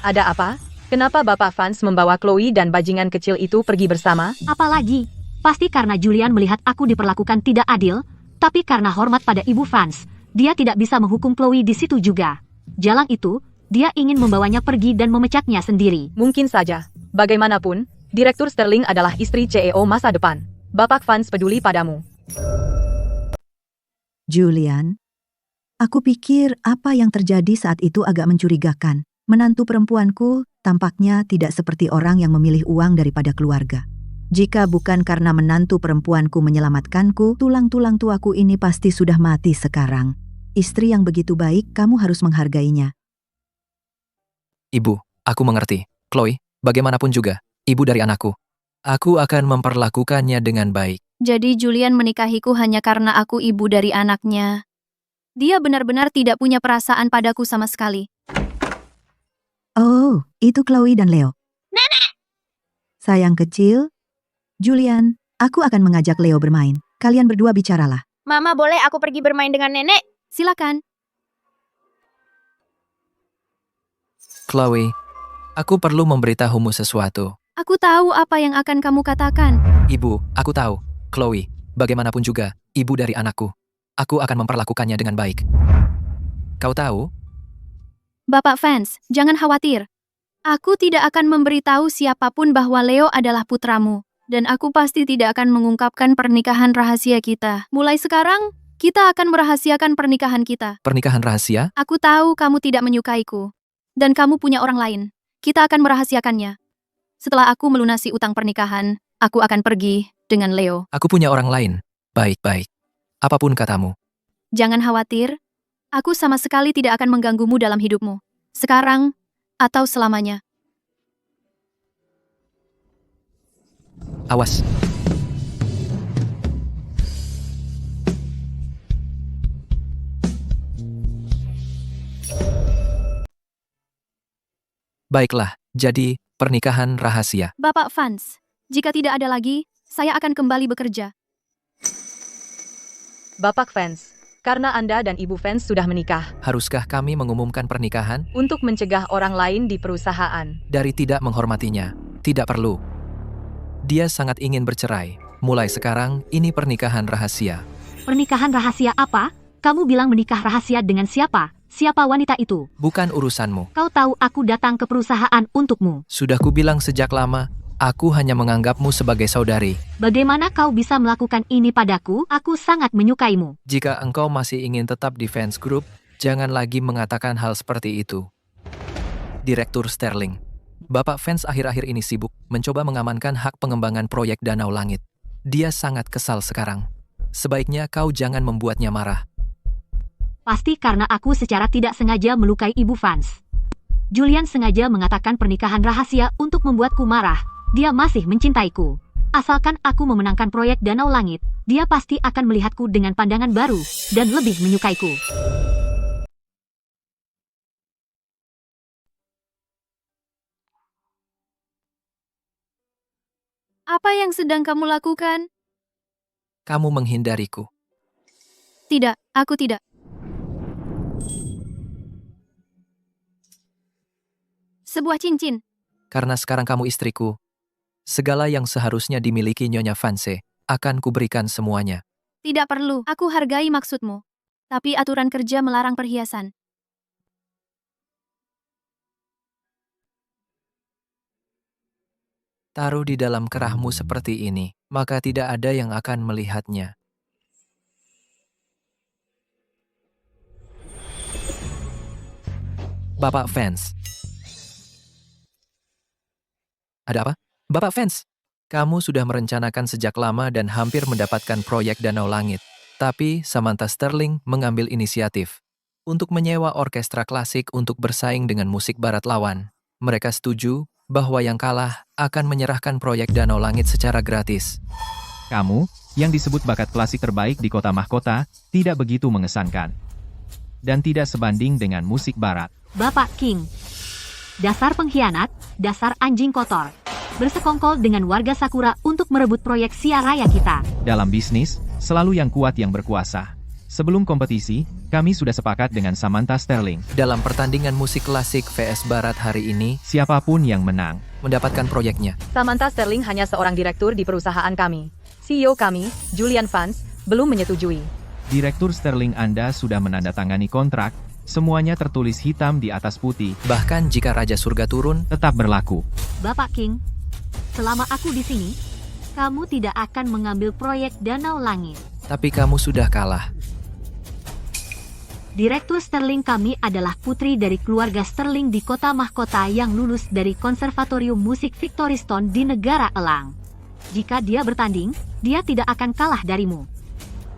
Ada apa? Kenapa Bapak Fans membawa Chloe dan bajingan kecil itu pergi bersama? Apalagi, pasti karena Julian melihat aku diperlakukan tidak adil, tapi karena hormat pada Ibu Fans, dia tidak bisa menghukum Chloe di situ juga. Jalan itu, dia ingin membawanya pergi dan memecatnya sendiri. Mungkin saja. Bagaimanapun, Direktur Sterling adalah istri CEO masa depan. Bapak Fans peduli padamu. Julian, aku pikir apa yang terjadi saat itu agak mencurigakan. Menantu perempuanku tampaknya tidak seperti orang yang memilih uang daripada keluarga. Jika bukan karena menantu perempuanku menyelamatkanku, tulang-tulang tuaku ini pasti sudah mati sekarang. Istri yang begitu baik, kamu harus menghargainya. Ibu, aku mengerti. Chloe, bagaimanapun juga, ibu dari anakku. Aku akan memperlakukannya dengan baik. Jadi Julian menikahiku hanya karena aku ibu dari anaknya. Dia benar-benar tidak punya perasaan padaku sama sekali. Oh, itu Chloe dan Leo. Nenek! Sayang kecil, Julian, aku akan mengajak Leo bermain. Kalian berdua bicaralah. Mama, boleh aku pergi bermain dengan nenek? Silakan. Chloe, aku perlu memberitahumu sesuatu. Aku tahu apa yang akan kamu katakan. Ibu, aku tahu. Chloe, bagaimanapun juga, ibu dari anakku. Aku akan memperlakukannya dengan baik. Kau tahu? Bapak Fans, jangan khawatir. Aku tidak akan memberitahu siapapun bahwa Leo adalah putramu. Dan aku pasti tidak akan mengungkapkan pernikahan rahasia kita. Mulai sekarang, kita akan merahasiakan pernikahan kita. Pernikahan rahasia? Aku tahu kamu tidak menyukaiku. Dan kamu punya orang lain. Kita akan merahasiakannya. Setelah aku melunasi utang pernikahan, aku akan pergi dengan Leo. Aku punya orang lain. Baik-baik. Apapun katamu. Jangan khawatir. Aku sama sekali tidak akan mengganggumu dalam hidupmu. Sekarang, atau selamanya. Awas. Baiklah, jadi pernikahan rahasia. Bapak Fans, jika tidak ada lagi, saya akan kembali bekerja. Bapak Fans, karena Anda dan Ibu Fans sudah menikah. Haruskah kami mengumumkan pernikahan? Untuk mencegah orang lain di perusahaan. Dari tidak menghormatinya, tidak perlu. Dia sangat ingin bercerai. Mulai sekarang, ini pernikahan rahasia. Pernikahan rahasia apa? Kamu bilang menikah rahasia dengan siapa? Siapa wanita itu? Bukan urusanmu. Kau tahu aku datang ke perusahaan untukmu. Sudah kubilang sejak lama, aku hanya menganggapmu sebagai saudari. Bagaimana kau bisa melakukan ini padaku? Aku sangat menyukaimu. Jika engkau masih ingin tetap di fans group, jangan lagi mengatakan hal seperti itu. Direktur Sterling, Bapak Fans akhir-akhir ini sibuk mencoba mengamankan hak pengembangan proyek Danau Langit. Dia sangat kesal sekarang. Sebaiknya kau jangan membuatnya marah. Pasti karena aku secara tidak sengaja melukai Ibu Fans. Julian sengaja mengatakan pernikahan rahasia untuk membuatku marah. Dia masih mencintaiku. Asalkan aku memenangkan proyek Danau Langit, dia pasti akan melihatku dengan pandangan baru dan lebih menyukaiku. Apa yang sedang kamu lakukan? Kamu menghindariku. Tidak, aku tidak. Sebuah cincin. Karena sekarang kamu istriku, segala yang seharusnya dimiliki Nyonya Fanse akan kuberikan semuanya. Tidak perlu, aku hargai maksudmu. Tapi aturan kerja melarang perhiasan. Taruh di dalam kerahmu seperti ini, maka tidak ada yang akan melihatnya. Bapak Fans. Ada apa? Bapak Fans, kamu sudah merencanakan sejak lama dan hampir mendapatkan proyek Danau Langit. Tapi Samantha Sterling mengambil inisiatif untuk menyewa orkestra klasik untuk bersaing dengan musik barat lawan. Mereka setuju bahwa yang kalah akan menyerahkan proyek Danau Langit secara gratis. Kamu, yang disebut bakat klasik terbaik di kota mahkota, tidak begitu mengesankan. Dan tidak sebanding dengan musik barat. Bapak King. Dasar pengkhianat, dasar anjing kotor. Bersekongkol dengan warga Sakura untuk merebut proyek siar raya kita. Dalam bisnis, selalu yang kuat yang berkuasa. Sebelum kompetisi, kami sudah sepakat dengan Samantha Sterling. Dalam pertandingan musik klasik VS Barat hari ini, siapapun yang menang mendapatkan proyeknya. Samantha Sterling hanya seorang direktur di perusahaan kami. CEO kami, Julian Fans, belum menyetujui. Direktur Sterling Anda sudah menandatangani kontrak, semuanya tertulis hitam di atas putih. Bahkan jika Raja Surga turun, tetap berlaku. Bapak King, selama aku di sini, kamu tidak akan mengambil proyek Danau Langit. Tapi kamu sudah kalah. Direktur Sterling kami adalah putri dari keluarga Sterling di kota mahkota yang lulus dari Konservatorium Musik Victorystone di negara Elang. Jika dia bertanding, dia tidak akan kalah darimu.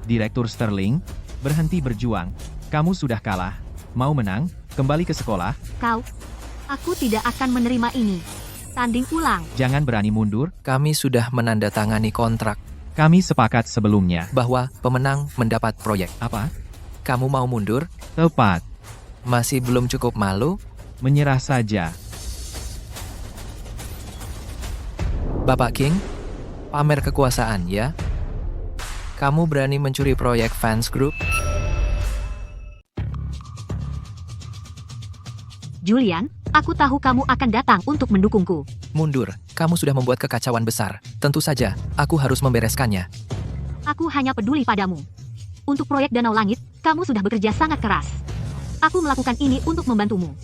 Direktur Sterling, berhenti berjuang. Kamu sudah kalah. Mau menang, kembali ke sekolah. Aku tidak akan menerima ini. Tanding ulang. Jangan berani mundur. Kami sudah menandatangani kontrak. Kami sepakat sebelumnya. Bahwa pemenang mendapat proyek. Apa? Kamu mau mundur? Tepat. Masih belum cukup malu? Menyerah saja. Bapak King, pamer kekuasaan ya? Kamu berani mencuri proyek Fans Group? Julian, aku tahu kamu akan datang untuk mendukungku. Mundur, kamu sudah membuat kekacauan besar. Tentu saja, aku harus membereskannya. Aku hanya peduli padamu. Untuk proyek Danau Langit, kamu sudah bekerja sangat keras. Aku melakukan ini untuk membantumu.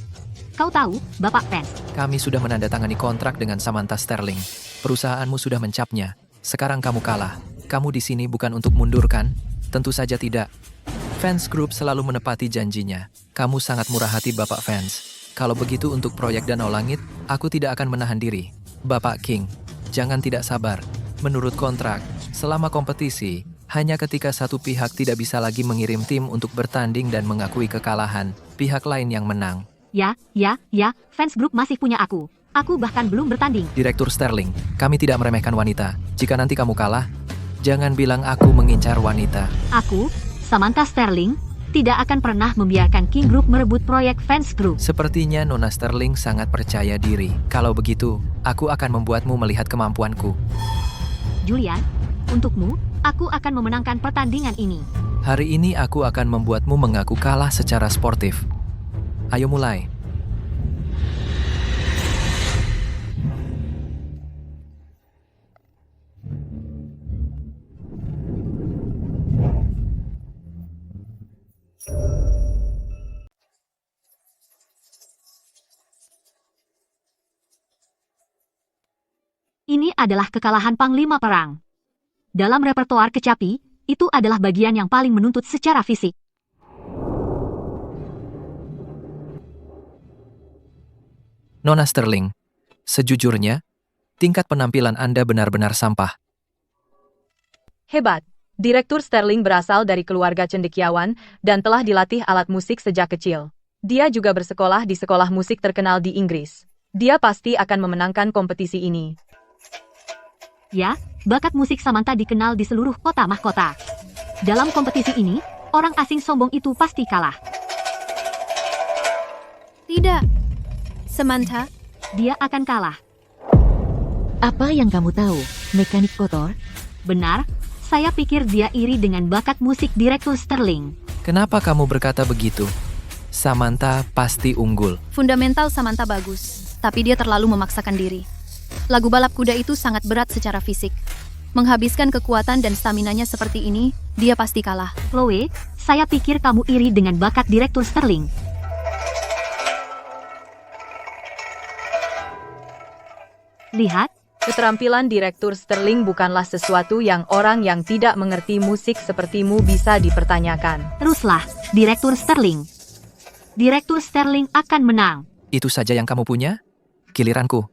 Kau tahu, Bapak Fans. Kami sudah menandatangani kontrak dengan Samantha Sterling. Perusahaanmu sudah mencapnya. Sekarang kamu kalah. Kamu di sini bukan untuk mundur kan? Tentu saja tidak. Fans Group selalu menepati janjinya. Kamu sangat murah hati, Bapak Fans. Kalau begitu untuk proyek Danau Langit, aku tidak akan menahan diri. Bapak King, jangan tidak sabar. Menurut kontrak, selama kompetisi, hanya ketika satu pihak tidak bisa lagi mengirim tim untuk bertanding dan mengakui kekalahan, pihak lain yang menang. Ya, Fans Group masih punya aku. Aku bahkan belum bertanding. Direktur Sterling, kami tidak meremehkan wanita. Jika nanti kamu kalah, jangan bilang aku mengincar wanita. Aku, Samantha Sterling, tidak akan pernah membiarkan King Group merebut proyek Fans Group. Sepertinya Nona Sterling sangat percaya diri. Kalau begitu, aku akan membuatmu melihat kemampuanku. Julian, untukmu, aku akan memenangkan pertandingan ini. Hari ini aku akan membuatmu mengaku kalah secara sportif. Ayo mulai. Ini adalah kekalahan Panglima Perang. Dalam repertoar kecapi, itu adalah bagian yang paling menuntut secara fisik. Nona Sterling, sejujurnya, tingkat penampilan Anda benar-benar sampah. Hebat. Direktur Sterling berasal dari keluarga cendekiawan dan telah dilatih alat musik sejak kecil. Dia juga bersekolah di sekolah musik terkenal di Inggris. Dia pasti akan memenangkan kompetisi ini. Ya, bakat musik Samantha dikenal di seluruh kota mahkota. Dalam kompetisi ini, orang asing sombong itu pasti kalah. Tidak. Samantha, dia akan kalah. Apa yang kamu tahu? Mekanik kotor? Benar, saya pikir dia iri dengan bakat musik Direktur Sterling. Kenapa kamu berkata begitu? Samantha pasti unggul. Fundamental Samantha bagus, tapi dia terlalu memaksakan diri. Lagu balap kuda itu sangat berat secara fisik. Menghabiskan kekuatan dan staminanya seperti ini, dia pasti kalah. Chloe, saya pikir kamu iri dengan bakat Direktur Sterling. Lihat, Keterampilan Direktur Sterling bukanlah sesuatu yang orang yang tidak mengerti musik sepertimu bisa dipertanyakan. Teruslah, Direktur Sterling. Direktur Sterling akan menang. Itu saja yang kamu punya? Giliranku.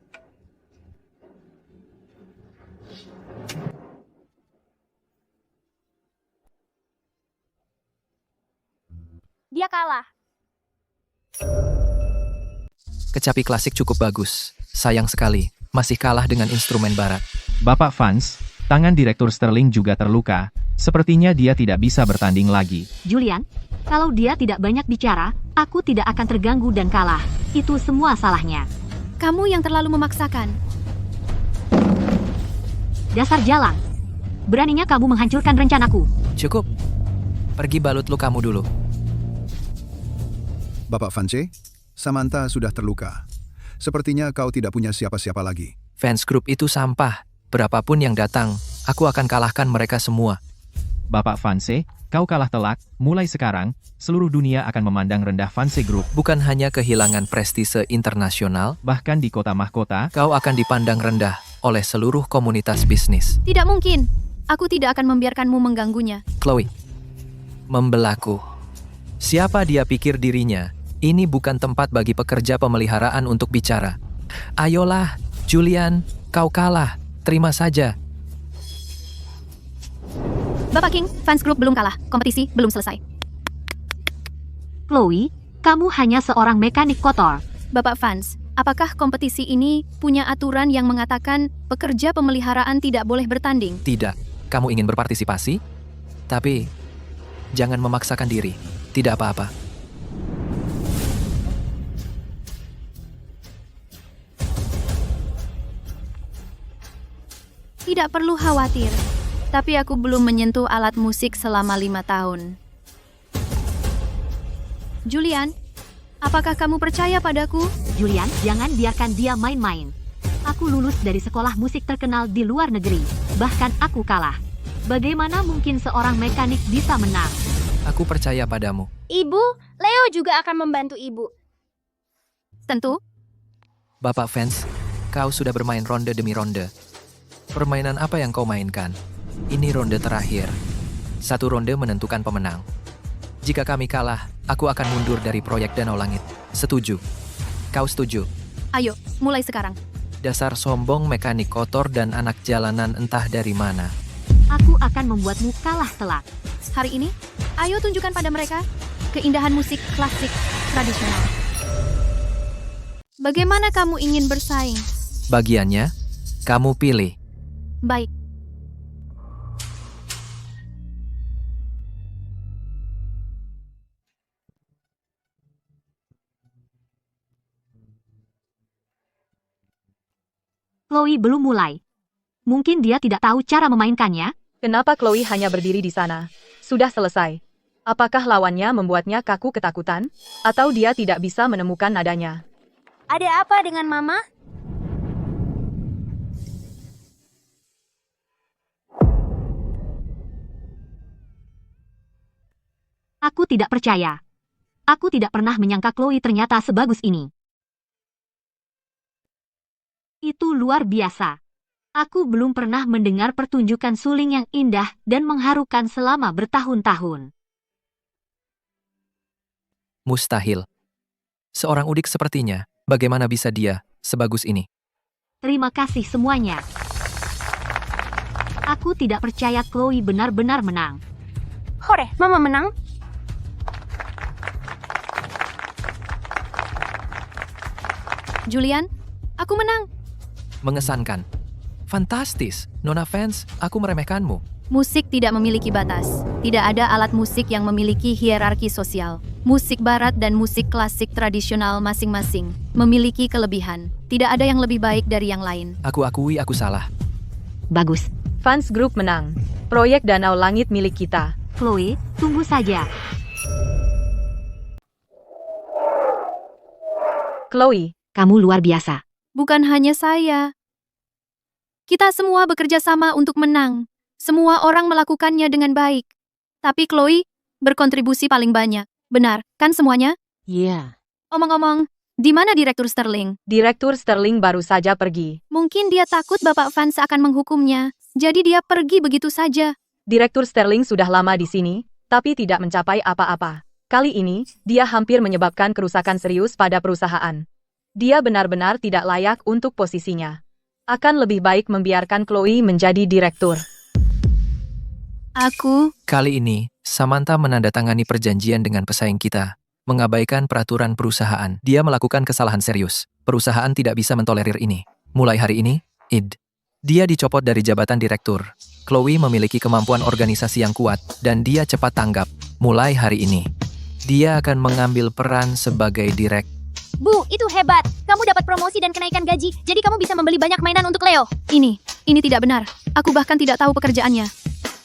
Dia kalah. Kecapi klasik cukup bagus. Sayang sekali, masih kalah dengan instrumen barat. Bapak Vance, tangan Direktur Sterling juga terluka. Sepertinya dia tidak bisa bertanding lagi. Julian, kalau dia tidak banyak bicara, aku tidak akan terganggu dan kalah. Itu semua salahnya. Kamu yang terlalu memaksakan. Dasar jalang. Beraninya kamu menghancurkan rencanaku. Cukup. Pergi balut lukamu dulu. Bapak Vance, Samantha sudah terluka. Sepertinya kau tidak punya siapa-siapa lagi. Fans grup itu sampah. Berapapun yang datang, aku akan kalahkan mereka semua. Bapak Vance, kau kalah telak. Mulai sekarang, seluruh dunia akan memandang rendah Vance Group. Bukan hanya kehilangan prestise internasional, Bahkan di kota mahkota, kau akan dipandang rendah oleh seluruh komunitas bisnis. Tidak mungkin. Aku tidak akan membiarkanmu mengganggunya. Chloe, membelaku. Siapa dia pikir dirinya? Ini bukan tempat bagi pekerja pemeliharaan untuk bicara. Ayolah, Julian, kau kalah. Terima saja. Bapak King, fans group belum kalah. Kompetisi belum selesai. Chloe, kamu hanya seorang mekanik kotor. Bapak fans, apakah kompetisi ini punya aturan yang mengatakan pekerja pemeliharaan tidak boleh bertanding? Tidak, kamu ingin berpartisipasi? Tapi, jangan memaksakan diri. Tidak apa-apa. Tidak perlu khawatir, tapi aku belum menyentuh alat musik selama 5 tahun. Julian, apakah kamu percaya padaku? Julian, jangan biarkan dia main-main. Aku lulus dari sekolah musik terkenal di luar negeri. Bahkan aku kalah. Bagaimana mungkin seorang mekanik bisa menang? Aku percaya padamu. Ibu, Leo juga akan membantu ibu. Tentu. Bapak fans, kau sudah bermain ronde demi ronde. Permainan apa yang kau mainkan? Ini ronde terakhir. 1 ronde menentukan pemenang. Jika kami kalah, aku akan mundur dari proyek Danau Langit. Setuju? Kau setuju? Ayo, mulai sekarang. Dasar sombong, mekanik kotor, dan anak jalanan entah dari mana. Aku akan membuatmu kalah telak. Hari ini, ayo tunjukkan pada mereka keindahan musik klasik tradisional. Bagaimana kamu ingin bersaing? Bagiannya, kamu pilih. Baik. Chloe belum mulai. Mungkin dia tidak tahu cara memainkannya. Kenapa Chloe hanya berdiri di sana? Sudah selesai. Apakah lawannya membuatnya kaku ketakutan? Atau dia tidak bisa menemukan nadanya? Ada apa dengan Mama? Aku tidak percaya. Aku tidak pernah menyangka Chloe ternyata sebagus ini. Itu luar biasa. Aku belum pernah mendengar pertunjukan suling yang indah dan mengharukan selama bertahun-tahun. Mustahil. Seorang udik sepertinya, bagaimana bisa dia sebagus ini? Terima kasih semuanya. Aku tidak percaya Chloe benar-benar menang. Hore, Mama menang. Julian, aku menang. Mengesankan. Fantastis. Nona fans, aku meremehkanmu. Musik tidak memiliki batas. Tidak ada alat musik yang memiliki hierarki sosial. Musik barat dan musik klasik tradisional masing-masing memiliki kelebihan. Tidak ada yang lebih baik dari yang lain. Aku akui aku salah. Bagus. Fans Group menang. Proyek Danau Langit milik kita. Chloe, tunggu saja. Chloe, Kamu luar biasa. Bukan hanya saya. Kita semua bekerja sama untuk menang. Semua orang melakukannya dengan baik. Tapi Chloe berkontribusi paling banyak. Benar, kan semuanya? Iya. Omong-omong, di mana Direktur Sterling? Direktur Sterling baru saja pergi. Mungkin dia takut Bapak Vance akan menghukumnya. Jadi dia pergi begitu saja. Direktur Sterling sudah lama di sini, tapi tidak mencapai apa-apa. Kali ini, dia hampir menyebabkan kerusakan serius pada perusahaan. Dia benar-benar tidak layak untuk posisinya. Akan lebih baik membiarkan Chloe menjadi direktur. Kali ini, Samantha menandatangani perjanjian dengan pesaing kita, mengabaikan peraturan perusahaan. Dia melakukan kesalahan serius. Perusahaan tidak bisa mentolerir ini. Mulai hari ini, dia dicopot dari jabatan direktur. Chloe memiliki kemampuan organisasi yang kuat, dan dia cepat tanggap. Mulai hari ini, dia akan mengambil peran sebagai direktur. Bu, itu hebat. Kamu dapat promosi dan kenaikan gaji, jadi kamu bisa membeli banyak mainan untuk Leo. Ini tidak benar. Aku bahkan tidak tahu pekerjaannya.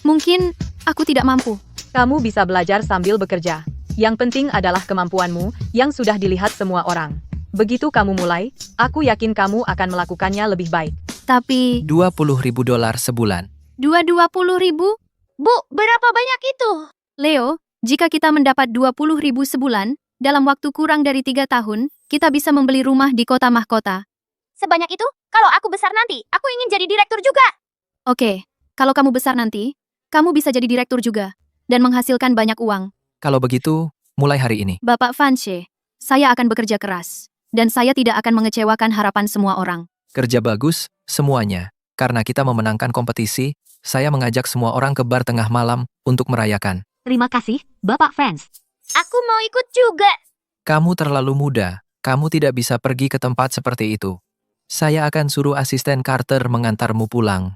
Mungkin aku tidak mampu. Kamu bisa belajar sambil bekerja. Yang penting adalah kemampuanmu, yang sudah dilihat semua orang. Begitu kamu mulai, aku yakin kamu akan melakukannya lebih baik. Tapi... $20.000 sebulan. 20.000? Bu, berapa banyak itu? Leo, jika kita mendapat 20.000 sebulan, dalam waktu kurang dari 3 tahun, kita bisa membeli rumah di kota mahkota. Sebanyak itu? Kalau aku besar nanti, aku ingin jadi direktur juga. Oke, kalau kamu besar nanti, kamu bisa jadi direktur juga, dan menghasilkan banyak uang. Kalau begitu, mulai hari ini. Bapak Vance, saya akan bekerja keras, dan saya tidak akan mengecewakan harapan semua orang. Kerja bagus, semuanya. Karena kita memenangkan kompetisi, saya mengajak semua orang ke bar tengah malam untuk merayakan. Terima kasih, Bapak Vance. Aku mau ikut juga. Kamu terlalu muda, kamu tidak bisa pergi ke tempat seperti itu. Saya akan suruh asisten Carter mengantarmu pulang.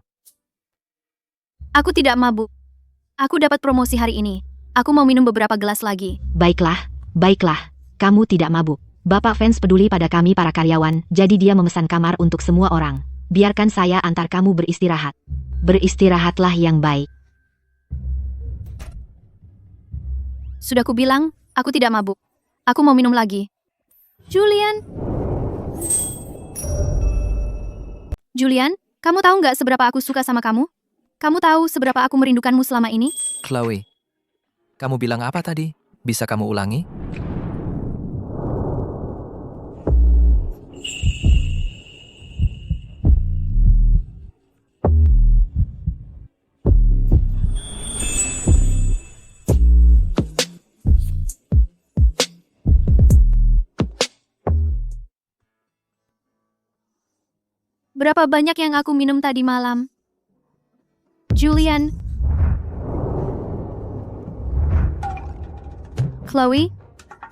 Aku tidak mabuk. Aku dapat promosi hari ini. Aku mau minum beberapa gelas lagi. Baiklah, baiklah. Kamu tidak mabuk. Bapak Vance peduli pada kami para karyawan, jadi dia memesan kamar untuk semua orang. Biarkan saya antar kamu beristirahat. Beristirahatlah yang baik. Sudah kubilang, aku tidak mabuk. Aku mau minum lagi. Julian, kamu tahu nggak seberapa aku suka sama kamu? Kamu tahu seberapa aku merindukanmu selama ini? Chloe, kamu bilang apa tadi? Bisa kamu ulangi? Berapa banyak yang aku minum tadi malam? Julian. Chloe,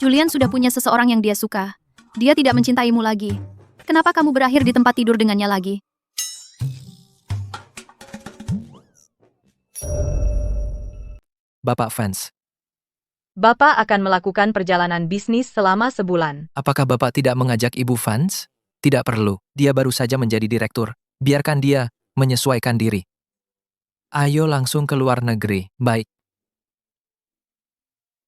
Julian sudah punya seseorang yang dia suka. Dia tidak mencintaimu lagi. Kenapa kamu berakhir di tempat tidur dengannya lagi? Bapak Vance, Bapak akan melakukan perjalanan bisnis selama sebulan. apakah Bapak tidak mengajak Ibu Vance? Tidak perlu, dia baru saja menjadi direktur. Biarkan dia menyesuaikan diri. Ayo langsung ke luar negeri, baik.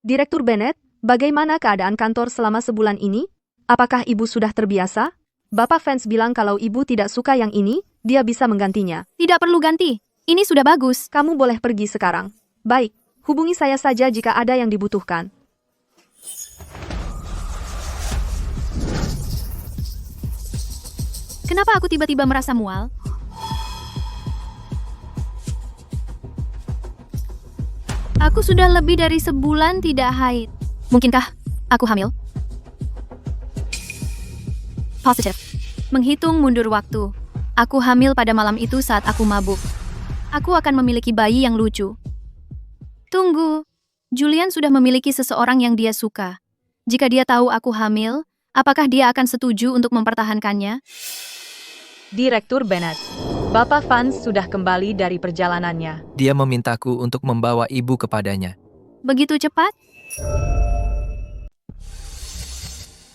Direktur Bennett, bagaimana keadaan kantor selama sebulan ini? Apakah ibu sudah terbiasa? Bapak Vance bilang kalau ibu tidak suka yang ini, dia bisa menggantinya. Tidak perlu ganti, ini sudah bagus. Kamu boleh pergi sekarang. Baik, hubungi saya saja jika ada yang dibutuhkan. Kenapa aku tiba-tiba merasa mual? Aku sudah lebih dari sebulan tidak haid. Mungkinkah aku hamil? Positif. Menghitung mundur waktu. Aku hamil pada malam itu saat aku mabuk. Aku akan memiliki bayi yang lucu. Tunggu. Julian sudah memiliki seseorang yang dia suka. Jika dia tahu aku hamil, apakah dia akan setuju untuk mempertahankannya? Direktur Bennett, Bapak Vance sudah kembali dari perjalanannya. Dia memintaku untuk membawa ibu kepadanya. Begitu cepat?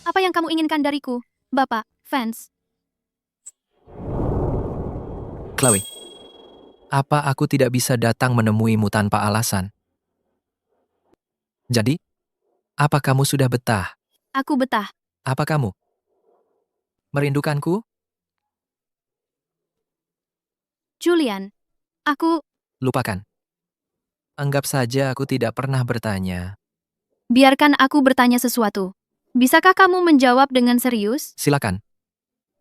Apa yang kamu inginkan dariku, Bapak Vance? Chloe, Apa aku tidak bisa datang menemuimu tanpa alasan? Jadi, apa kamu sudah betah? Aku betah. Apa kamu merindukanku? Julian, aku... Lupakan. Anggap saja aku tidak pernah bertanya. Biarkan aku bertanya sesuatu. Bisakah kamu menjawab dengan serius? Silakan.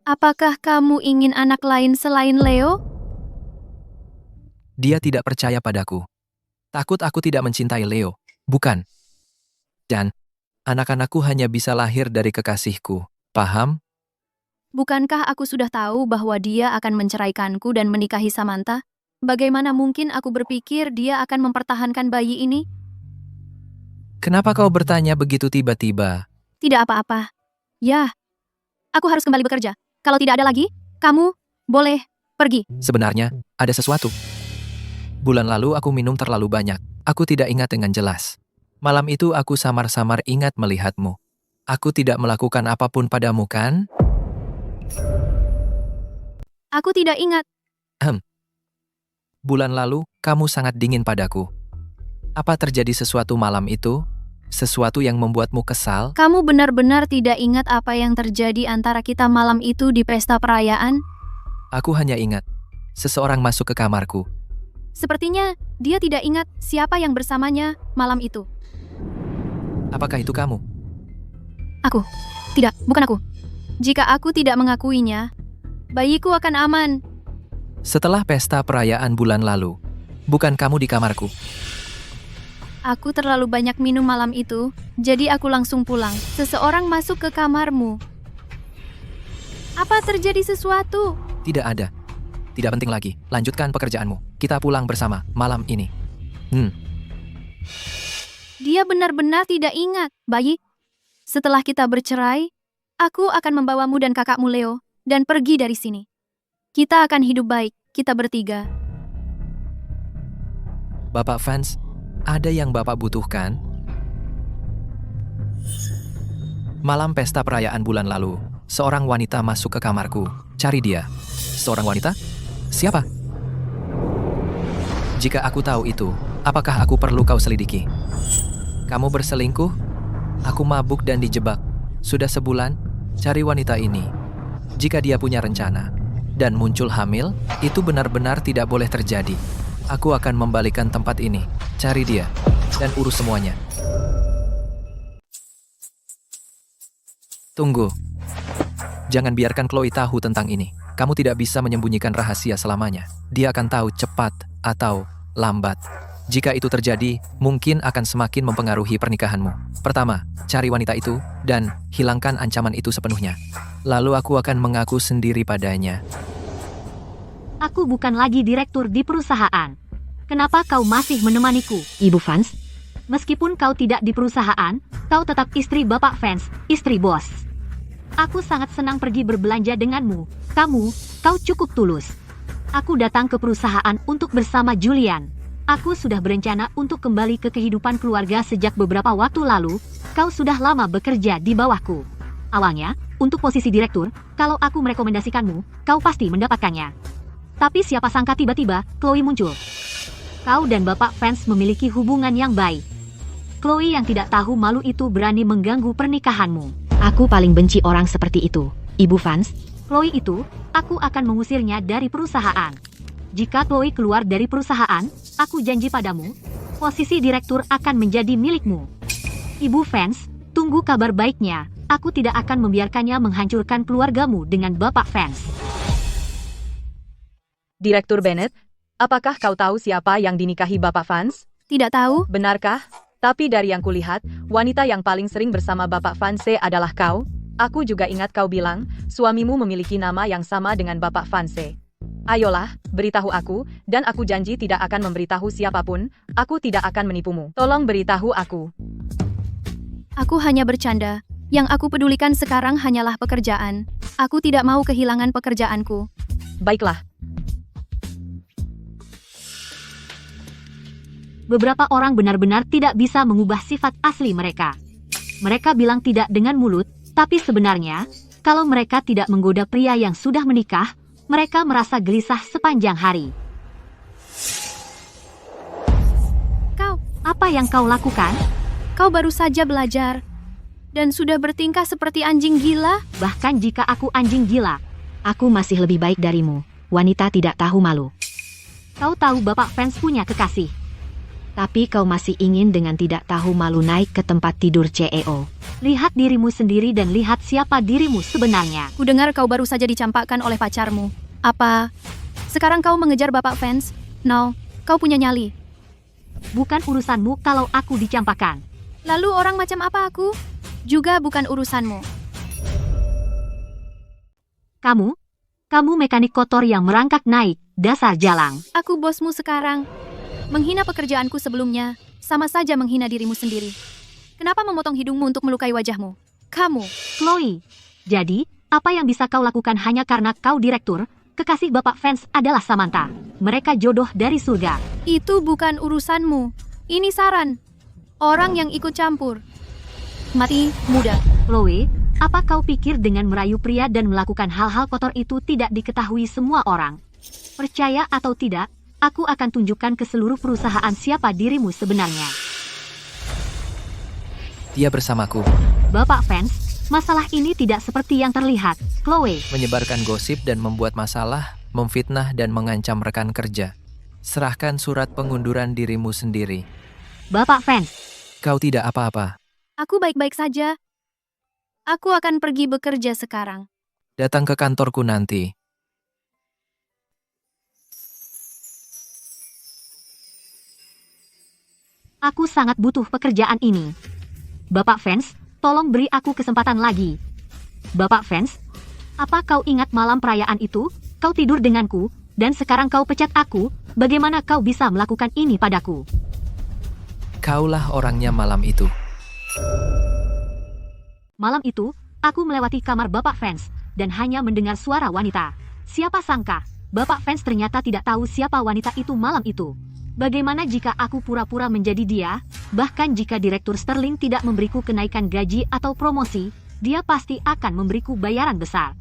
Apakah kamu ingin anak lain selain Leo? Dia tidak percaya padaku. Takut aku tidak mencintai Leo. Bukan. Dan anak-anakku hanya bisa lahir dari kekasihku. Paham? Bukankah aku sudah tahu bahwa dia akan menceraikanku dan menikahi Samantha? Bagaimana mungkin aku berpikir dia akan mempertahankan bayi ini? Kenapa kau bertanya begitu tiba-tiba? Tidak apa-apa. Ya, aku harus kembali bekerja. Kalau tidak ada lagi, kamu boleh pergi. Sebenarnya, ada sesuatu. Bulan lalu aku minum terlalu banyak. Aku tidak ingat dengan jelas. Malam itu aku samar-samar ingat melihatmu. Aku tidak melakukan apapun padamu, kan? Aku tidak ingat. Bulan lalu, kamu sangat dingin padaku. Apa terjadi sesuatu malam itu? Sesuatu yang membuatmu kesal? Kamu benar-benar tidak ingat apa yang terjadi antara kita malam itu di pesta perayaan? Aku hanya ingat, seseorang masuk ke kamarku. Sepertinya dia tidak ingat siapa yang bersamanya malam itu. Apakah itu kamu? Aku. Tidak, bukan aku. Jika aku tidak mengakuinya, bayiku akan aman. Setelah pesta perayaan bulan lalu, bukan kamu di kamarku. Aku terlalu banyak minum malam itu, jadi aku langsung pulang. Seseorang masuk ke kamarmu. Apa terjadi sesuatu? Tidak ada. Tidak penting lagi. Lanjutkan pekerjaanmu. Kita pulang bersama malam ini. Dia benar-benar tidak ingat, bayi. Setelah kita bercerai, aku akan membawamu dan kakakmu Leo dan pergi dari sini. Kita akan hidup baik, kita bertiga. Bapak Vance, ada yang Bapak butuhkan? Malam pesta perayaan bulan lalu, seorang wanita masuk ke kamarku. Cari dia. Seorang wanita? Siapa? Jika aku tahu itu, apakah aku perlu kau selidiki? Kamu berselingkuh? Aku mabuk dan dijebak. Sudah sebulan, cari wanita ini. Jika dia punya rencana dan muncul hamil, itu benar-benar tidak boleh terjadi. Aku akan membalikan tempat ini. Cari dia dan urus semuanya. Tunggu. Jangan biarkan Chloe tahu tentang ini. Kamu tidak bisa menyembunyikan rahasia selamanya. Dia akan tahu cepat atau lambat. Jika itu terjadi, mungkin akan semakin mempengaruhi pernikahanmu. Pertama, cari wanita itu dan hilangkan ancaman itu sepenuhnya. Lalu aku akan mengaku sendiri padanya. Aku bukan lagi direktur di perusahaan. Kenapa kau masih menemaniku, Ibu Vance? Meskipun kau tidak di perusahaan, kau tetap istri Bapak Vance, istri bos. Aku sangat senang pergi berbelanja denganmu. Kau cukup tulus. Aku datang ke perusahaan untuk bersama Julian. Aku sudah berencana untuk kembali ke kehidupan keluarga sejak beberapa waktu lalu. Kau sudah lama bekerja di bawahku. Awalnya, untuk posisi direktur, kalau aku merekomendasikanmu, kau pasti mendapatkannya. Tapi siapa sangka tiba-tiba, Chloe muncul. Kau dan Bapak Vance memiliki hubungan yang baik. Chloe yang tidak tahu malu itu berani mengganggu pernikahanmu. Aku paling benci orang seperti itu, Ibu Vance. Chloe itu, aku akan mengusirnya dari perusahaan. Jika Chloe keluar dari perusahaan, aku janji padamu, posisi direktur akan menjadi milikmu. Ibu Vance, tunggu kabar baiknya. Aku tidak akan membiarkannya menghancurkan keluargamu dengan Bapak Vance. Direktur Bennett, apakah kau tahu siapa yang dinikahi Bapak Vance? Tidak tahu. Benarkah? Tapi dari yang kulihat, wanita yang paling sering bersama Bapak Vance adalah kau. Aku juga ingat kau bilang, suamimu memiliki nama yang sama dengan Bapak Vance. Ayolah, beritahu aku, dan aku janji tidak akan memberitahu siapapun. Aku tidak akan menipumu. Tolong beritahu aku. Aku hanya bercanda. Yang aku pedulikan sekarang hanyalah pekerjaan. Aku tidak mau kehilangan pekerjaanku. Baiklah. Beberapa orang benar-benar tidak bisa mengubah sifat asli mereka. Mereka bilang tidak dengan mulut, tapi sebenarnya, kalau mereka tidak menggoda pria yang sudah menikah, mereka merasa gelisah sepanjang hari. Apa yang kau lakukan? Kau baru saja belajar dan sudah bertingkah seperti anjing gila. Bahkan jika aku anjing gila, aku masih lebih baik darimu. Wanita tidak tahu malu. Kau tahu Bapak Fans punya kekasih. Tapi kau masih ingin dengan tidak tahu malu naik ke tempat tidur CEO. Lihat dirimu sendiri dan lihat siapa dirimu sebenarnya. Kudengar kau baru saja dicampakkan oleh pacarmu. Apa? Sekarang kau mengejar Bapak Fans? No, kau punya nyali. Bukan urusanmu kalau aku dicampakkan. Lalu orang macam apa aku? Juga bukan urusanmu. Kamu mekanik kotor yang merangkak naik, dasar jalang. Aku bosmu sekarang. Menghina pekerjaanku sebelumnya, sama saja menghina dirimu sendiri. Kenapa memotong hidungmu untuk melukai wajahmu? Kamu. Chloe, jadi, apa yang bisa kau lakukan hanya karena kau direktur? Kekasih Bapak Fans adalah Samantha. Mereka jodoh dari surga. Itu bukan urusanmu. Ini saran. Orang yang ikut campur mati muda. Chloe, apa kau pikir dengan merayu pria dan melakukan hal-hal kotor itu tidak diketahui semua orang? Percaya atau tidak, aku akan tunjukkan ke seluruh perusahaan siapa dirimu sebenarnya. Dia bersamaku. Bapak Fans, masalah ini tidak seperti yang terlihat. Chloe, Menyebarkan gosip dan membuat masalah, memfitnah dan mengancam rekan kerja. Serahkan surat pengunduran dirimu sendiri. Bapak Fans, Kau tidak apa-apa. Aku baik-baik saja. Aku akan pergi bekerja sekarang. Datang ke kantorku nanti. aku sangat butuh pekerjaan ini. Bapak Fans, tolong beri aku kesempatan lagi. Bapak Fans, apa kau ingat malam perayaan itu? Kau tidur denganku, dan sekarang kau pecat aku. Bagaimana kau bisa melakukan ini padaku? Kaulah orangnya malam itu. Malam itu, aku melewati kamar Bapak Fans, dan hanya mendengar suara wanita. Siapa sangka, Bapak Fans ternyata tidak tahu siapa wanita itu malam itu. Bagaimana jika aku pura-pura menjadi dia? Bahkan jika Direktur Sterling tidak memberiku kenaikan gaji atau promosi, dia pasti akan memberiku bayaran besar.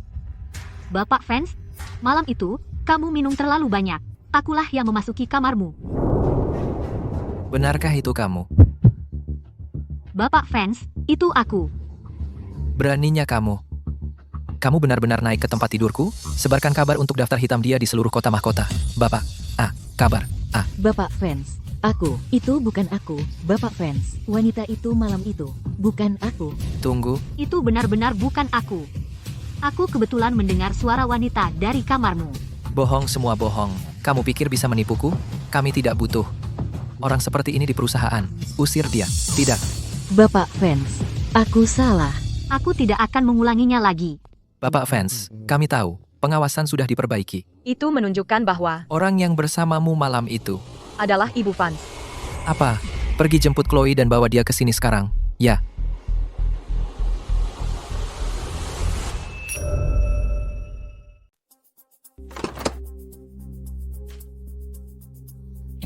Bapak Fans, malam itu, kamu minum terlalu banyak. Akulah yang memasuki kamarmu. Benarkah itu kamu? Bapak Fans, itu aku. Beraninya kamu. Kamu benar-benar naik ke tempat tidurku? Sebarkan kabar untuk daftar hitam dia di seluruh kota mahkota. Bapak, kabar. Bapak Fans, itu bukan aku. Bapak Fans, wanita itu malam itu, bukan aku. Tunggu, Itu benar-benar bukan aku. Aku kebetulan mendengar suara wanita dari kamarmu. bohong semua bohong. Kamu pikir bisa menipuku? Kami tidak butuh orang seperti ini di perusahaan. Usir dia. Tidak. Bapak Fans, aku salah. Aku tidak akan mengulanginya lagi. Bapak Fans, kami tahu. Pengawasan sudah diperbaiki. Itu menunjukkan bahwa Orang yang bersamamu malam itu. adalah Ibu Fans. Apa? Pergi jemput Chloe dan bawa dia ke sini sekarang. Ya.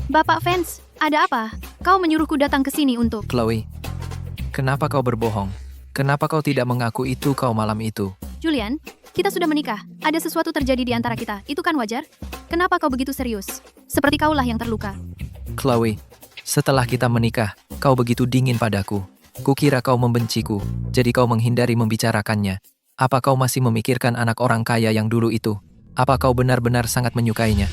Bapak Fans, ada apa? Kau menyuruhku datang ke sini untuk... Chloe, kenapa kau berbohong? Kenapa kau tidak mengaku itu kau malam itu? Julian, kita sudah menikah. Ada sesuatu terjadi di antara kita. Itu kan wajar? Kenapa kau begitu serius? Seperti kaulah yang terluka. Chloe, setelah kita menikah, kau begitu dingin padaku. Kukira kau membenciku, jadi kau menghindari membicarakannya. Apa kau masih memikirkan anak orang kaya yang dulu itu? Apa kau benar-benar sangat menyukainya?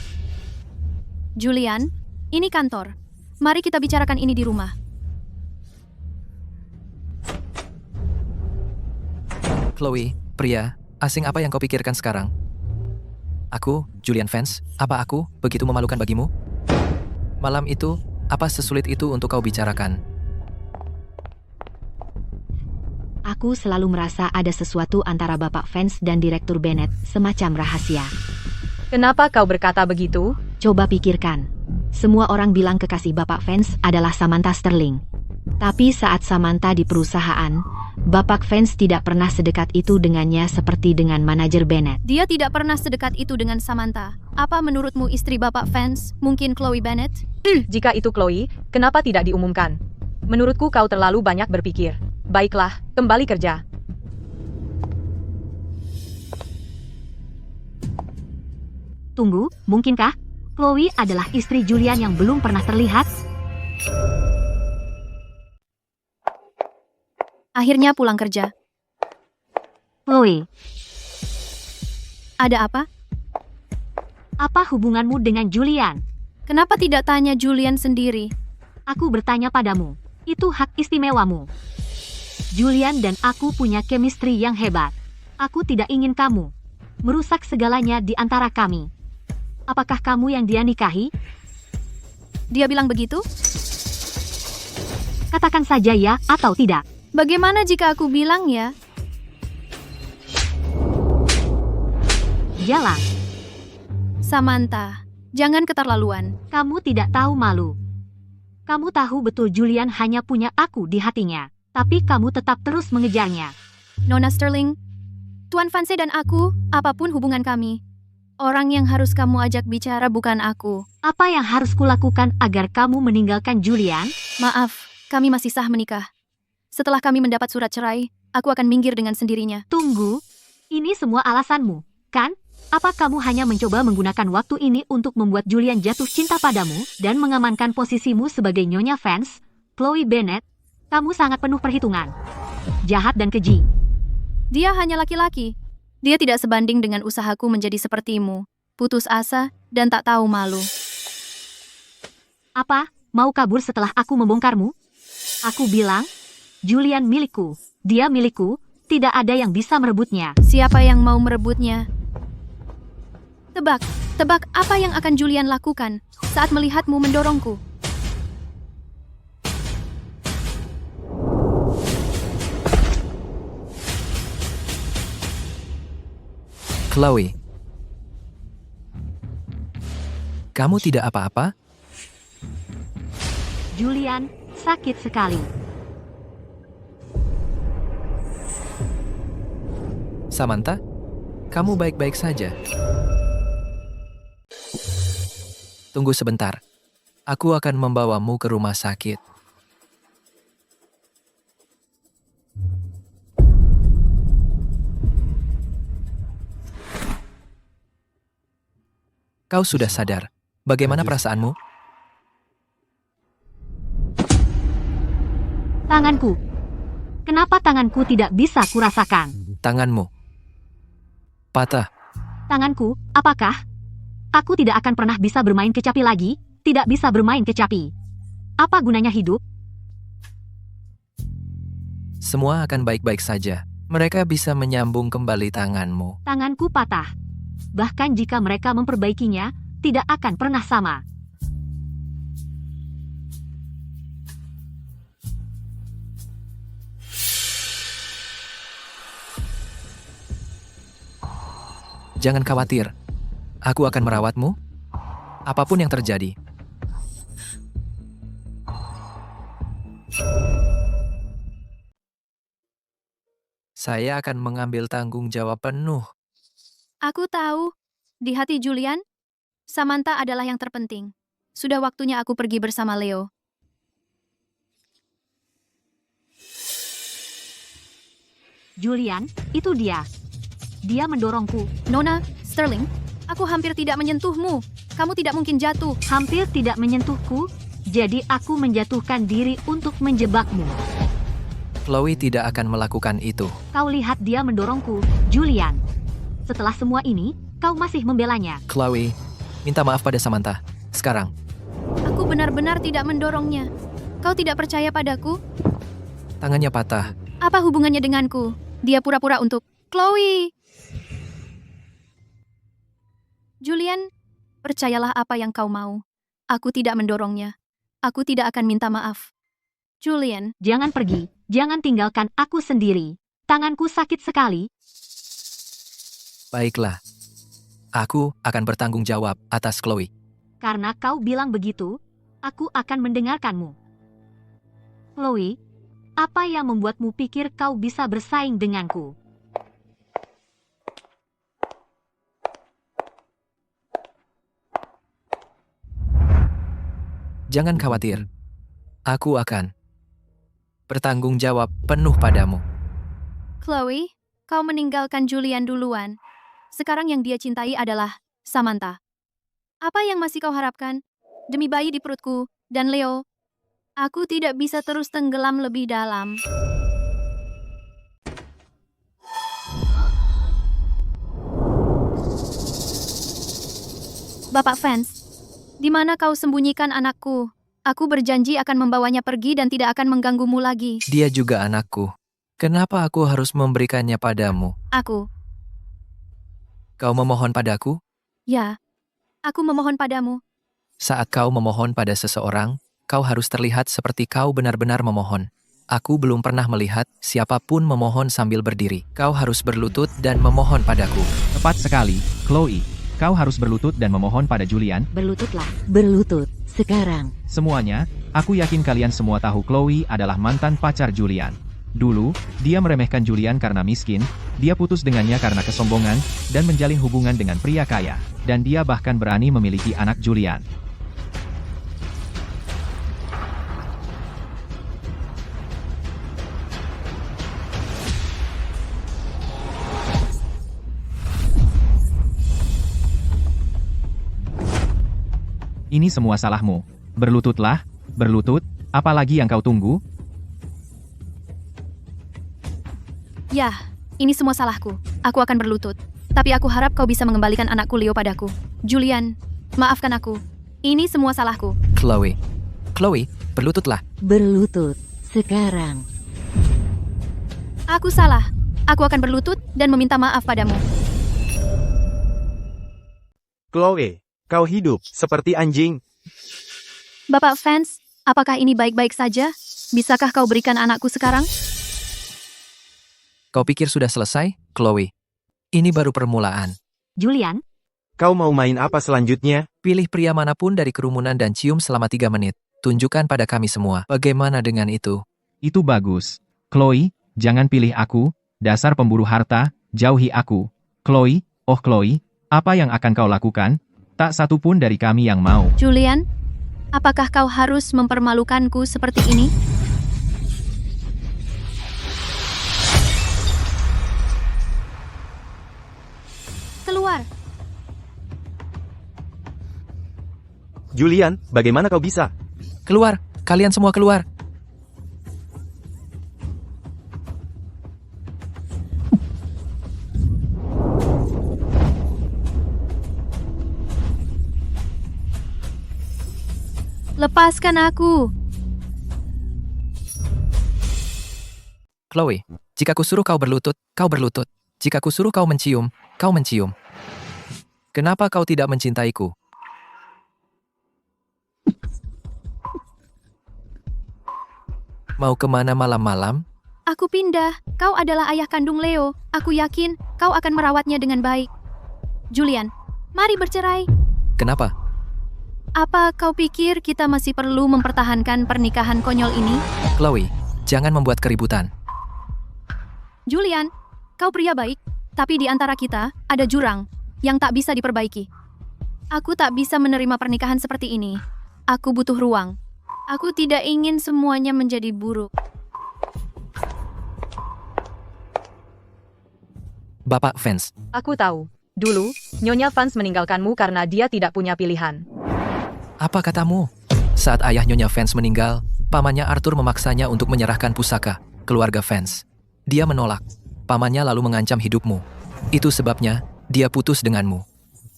Julian, ini kantor. Mari kita bicarakan ini di rumah. Chloe, pria, asing apa yang kau pikirkan sekarang? Aku, Julian Fans, apa aku begitu memalukan bagimu? Malam itu, apa sesulit itu untuk kau bicarakan? Aku selalu merasa ada sesuatu antara Bapak Fans dan Direktur Bennett, semacam rahasia. Kenapa kau berkata begitu? Coba pikirkan. Semua orang bilang kekasih Bapak Fans adalah Samantha Sterling. Tapi saat Samantha di perusahaan, Bapak Fans tidak pernah sedekat itu dengannya seperti dengan manajer Bennett. Dia tidak pernah sedekat itu dengan Samantha. Apa menurutmu istri Bapak Fans? Mungkin Chloe Bennett? Jika itu Chloe, kenapa tidak diumumkan? Menurutku kau terlalu banyak berpikir. Baiklah, kembali kerja. Tunggu, mungkinkah Chloe adalah istri Julian yang belum pernah terlihat? Akhirnya pulang kerja. Chloe, Ada apa? apa hubunganmu dengan Julian? Kenapa tidak tanya Julian sendiri? Aku bertanya padamu. Itu hak istimewamu. Julian dan aku punya chemistry yang hebat. Aku tidak ingin kamu merusak segalanya di antara kami. Apakah kamu yang dia nikahi? Dia bilang begitu? Katakan saja ya atau tidak. Bagaimana jika aku bilang ya? Jalan. Samantha, jangan keterlaluan. Kamu tidak tahu malu. Kamu tahu betul Julian hanya punya aku di hatinya. Tapi kamu tetap terus mengejarnya. Nona Sterling, Tuan Vance dan aku, apapun hubungan kami. Orang yang harus kamu ajak bicara bukan aku. Apa yang harus kulakukan agar kamu meninggalkan Julian? Maaf, kami masih sah menikah. Setelah kami mendapat surat cerai, aku akan minggir dengan sendirinya. Tunggu, ini semua alasanmu, kan? Apa kamu hanya mencoba menggunakan waktu ini untuk membuat Julian jatuh cinta padamu dan mengamankan posisimu sebagai nyonya fans? Chloe Bennet, kamu sangat penuh perhitungan. Jahat dan keji. Dia hanya laki-laki. Dia tidak sebanding dengan usahaku menjadi sepertimu. Putus asa dan tak tahu malu. Apa? Mau kabur setelah aku membongkarmu? Aku bilang, Julian milikku. Dia milikku, tidak ada yang bisa merebutnya. Siapa yang mau merebutnya? Tebak apa yang akan Julian lakukan saat melihatmu mendorongku? Chloe, kamu tidak apa-apa? Julian, sakit sekali. Samantha, kamu baik-baik saja. Tunggu sebentar. Aku akan membawamu ke rumah sakit. Kau sudah sadar. Bagaimana perasaanmu? Tanganku. Kenapa tanganku tidak bisa kurasakan? Tanganmu patah. Tanganku, apakah? Aku tidak akan pernah bisa bermain kecapi lagi, tidak bisa bermain kecapi. Apa gunanya hidup? Semua akan baik-baik saja. Mereka bisa menyambung kembali tanganmu. Tanganku patah. Bahkan jika mereka memperbaikinya, tidak akan pernah sama. Jangan khawatir. Aku akan merawatmu. Apapun yang terjadi. Saya akan mengambil tanggung jawab penuh. Aku tahu, di hati Julian, Samantha adalah yang terpenting. Sudah waktunya aku pergi bersama Leo. Julian, itu dia. Dia mendorongku. Nona, Sterling, aku hampir tidak menyentuhmu. Kamu tidak mungkin jatuh. Hampir tidak menyentuhku, jadi aku menjatuhkan diri untuk menjebakmu. Chloe tidak akan melakukan itu. Kau lihat dia mendorongku, Julian. Setelah semua ini, kau masih membelanya. Chloe, minta maaf pada Samantha. Sekarang. Aku benar-benar tidak mendorongnya. Kau tidak percaya padaku? Tangannya patah. Apa hubungannya denganku? Dia pura-pura untuk Chloe. Julian, percayalah apa yang kau mau. Aku tidak mendorongnya. Aku tidak akan minta maaf. Julian. Jangan pergi. Jangan tinggalkan aku sendiri. Tanganku sakit sekali. Baiklah. Aku akan bertanggung jawab atas Chloe. Karena kau bilang begitu, aku akan mendengarkanmu. Chloe, apa yang membuatmu pikir kau bisa bersaing denganku? Jangan khawatir. Aku akan bertanggung jawab penuh padamu. Chloe, kau meninggalkan Julian duluan. Sekarang yang dia cintai adalah Samantha. Apa yang masih kau harapkan? Demi bayi di perutku dan Leo, aku tidak bisa terus tenggelam lebih dalam. Bapak Fans, di mana kau sembunyikan anakku? Aku berjanji akan membawanya pergi dan tidak akan mengganggumu lagi. Dia juga anakku. Kenapa aku harus memberikannya padamu? Kau memohon padaku? Ya, aku memohon padamu. Saat kau memohon pada seseorang, kau harus terlihat seperti kau benar-benar memohon. Aku belum pernah melihat siapapun memohon sambil berdiri. Kau harus berlutut dan memohon padaku. Tepat sekali, Chloe. Kau harus berlutut dan memohon pada Julian. Berlututlah. Berlutut. Sekarang. Semuanya, aku yakin kalian semua tahu Chloe adalah mantan pacar Julian. Dulu, dia meremehkan Julian karena miskin, dia putus dengannya karena kesombongan, dan menjalin hubungan dengan pria kaya. Dan dia bahkan berani memiliki anak Julian. Ini semua salahmu. Berlututlah, berlutut, apalagi yang kau tunggu? Ya, ini semua salahku. Aku akan berlutut. Tapi aku harap kau bisa mengembalikan anakku Leo padaku. Julian, maafkan aku. Ini semua salahku. Chloe, berlututlah. Berlutut. Sekarang. Aku salah. Aku akan berlutut dan meminta maaf padamu. Chloe, kau hidup seperti anjing. Bapak Fans, apakah ini baik-baik saja? Bisakah kau berikan anakku sekarang? Kau pikir sudah selesai, Chloe? Ini baru permulaan. Julian? Kau mau main apa selanjutnya? Pilih pria manapun dari kerumunan dan cium selama 3 menit. Tunjukkan pada kami semua. Bagaimana dengan itu? Itu bagus. Chloe, jangan pilih aku, dasar pemburu harta, jauhi aku. Chloe, oh Chloe, apa yang akan kau lakukan? Tak satu pun dari kami yang mau. Julian, apakah kau harus mempermalukanku seperti ini? Keluar. Julian, bagaimana kau bisa? Keluar, kalian semua keluar. Lepaskan aku. Chloe, jika kusuruh kau berlutut, kau berlutut. Jika kusuruh kau mencium, kau mencium. Kenapa kau tidak mencintaiku? Mau kemana malam-malam? Aku pindah. Kau adalah ayah kandung Leo. Aku yakin kau akan merawatnya dengan baik. Julian, mari bercerai. Kenapa? Apa kau pikir kita masih perlu mempertahankan pernikahan konyol ini? Chloe, jangan membuat keributan. Julian, kau pria baik, tapi di antara kita ada jurang yang tak bisa diperbaiki. Aku tak bisa menerima pernikahan seperti ini. Aku butuh ruang. Aku tidak ingin semuanya menjadi buruk. Bapak Fans. Aku tahu. Dulu, Nyonya Fans meninggalkanmu karena dia tidak punya pilihan. Apa katamu? Saat ayah Nyonya Fans meninggal, pamannya Arthur memaksanya untuk menyerahkan pusaka, keluarga Fans. Dia menolak. Pamannya lalu mengancam hidupmu. Itu sebabnya, dia putus denganmu.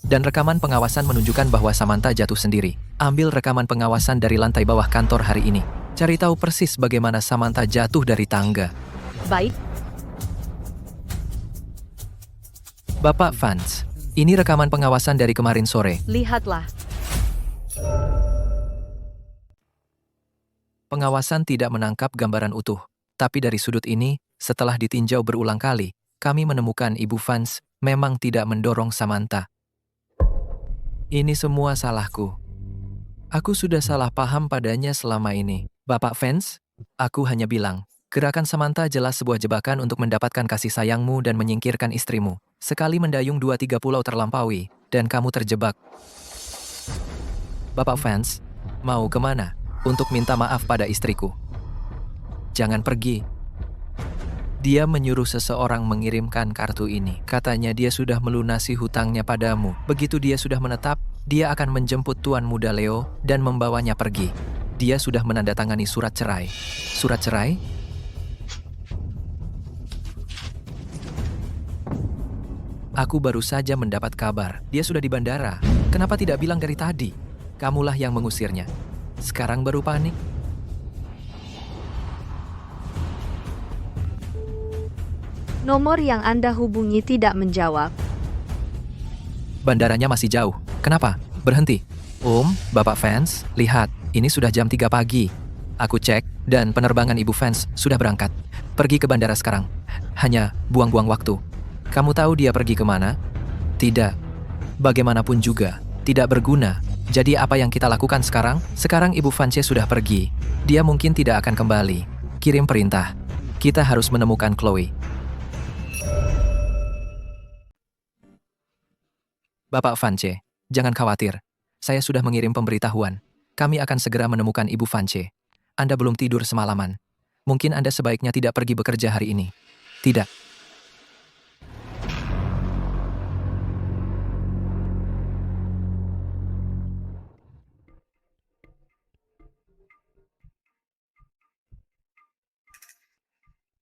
Dan rekaman pengawasan menunjukkan bahwa Samantha jatuh sendiri. Ambil rekaman pengawasan dari lantai bawah kantor hari ini. Cari tahu persis bagaimana Samantha jatuh dari tangga. Baik. Bapak Fans, ini rekaman pengawasan dari kemarin sore. Lihatlah. Pengawasan tidak menangkap gambaran utuh. Tapi dari sudut ini, setelah ditinjau berulang kali, kami menemukan Ibu Fans memang tidak mendorong Samantha. Ini semua salahku. Aku sudah salah paham padanya selama ini. Bapak Fans, aku hanya bilang, gerakan Samantha jelas sebuah jebakan untuk mendapatkan kasih sayangmu dan menyingkirkan istrimu. Sekali mendayung 2-3 pulau terlampaui, dan kamu terjebak. Bapak Fans, mau kemana? Untuk minta maaf pada istriku. Jangan pergi. Dia menyuruh seseorang mengirimkan kartu ini. Katanya dia sudah melunasi hutangnya padamu. Begitu dia sudah menetap, dia akan menjemput Tuan Muda Leo dan membawanya pergi. Dia sudah menandatangani surat cerai. Surat cerai? Aku baru saja mendapat kabar. Dia sudah di bandara. Kenapa tidak bilang dari tadi? Kamulah yang mengusirnya. Sekarang baru panik? Nomor yang Anda hubungi tidak menjawab. Bandaranya masih jauh. Kenapa? Berhenti. Bapak Fans, lihat, ini sudah jam 3 pagi. Aku cek, dan penerbangan Ibu Fans sudah berangkat. Pergi ke bandara sekarang. Hanya buang-buang waktu. Kamu tahu dia pergi kemana? Tidak. Bagaimanapun juga, tidak berguna. Jadi apa yang kita lakukan sekarang? Sekarang Ibu Fans sudah pergi. Dia mungkin tidak akan kembali. Kirim perintah. Kita harus menemukan Chloe. Bapak Vance, jangan khawatir. Saya sudah mengirim pemberitahuan. Kami akan segera menemukan Ibu Vance. Anda belum tidur semalaman. Mungkin Anda sebaiknya tidak pergi bekerja hari ini. Tidak.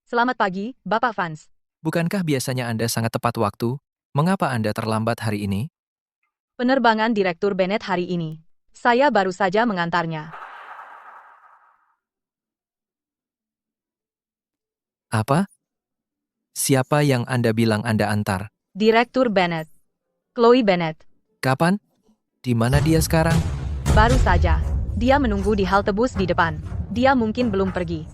Selamat pagi, Bapak Vance. Bukankah biasanya Anda sangat tepat waktu? Mengapa Anda terlambat hari ini? Penerbangan Direktur Bennett hari ini. Saya baru saja mengantarnya. Apa? Siapa yang Anda bilang Anda antar? Direktur Bennett. Chloe Bennett. Kapan? Di mana dia sekarang? Baru saja. Dia menunggu di halte bus di depan. Dia mungkin belum pergi.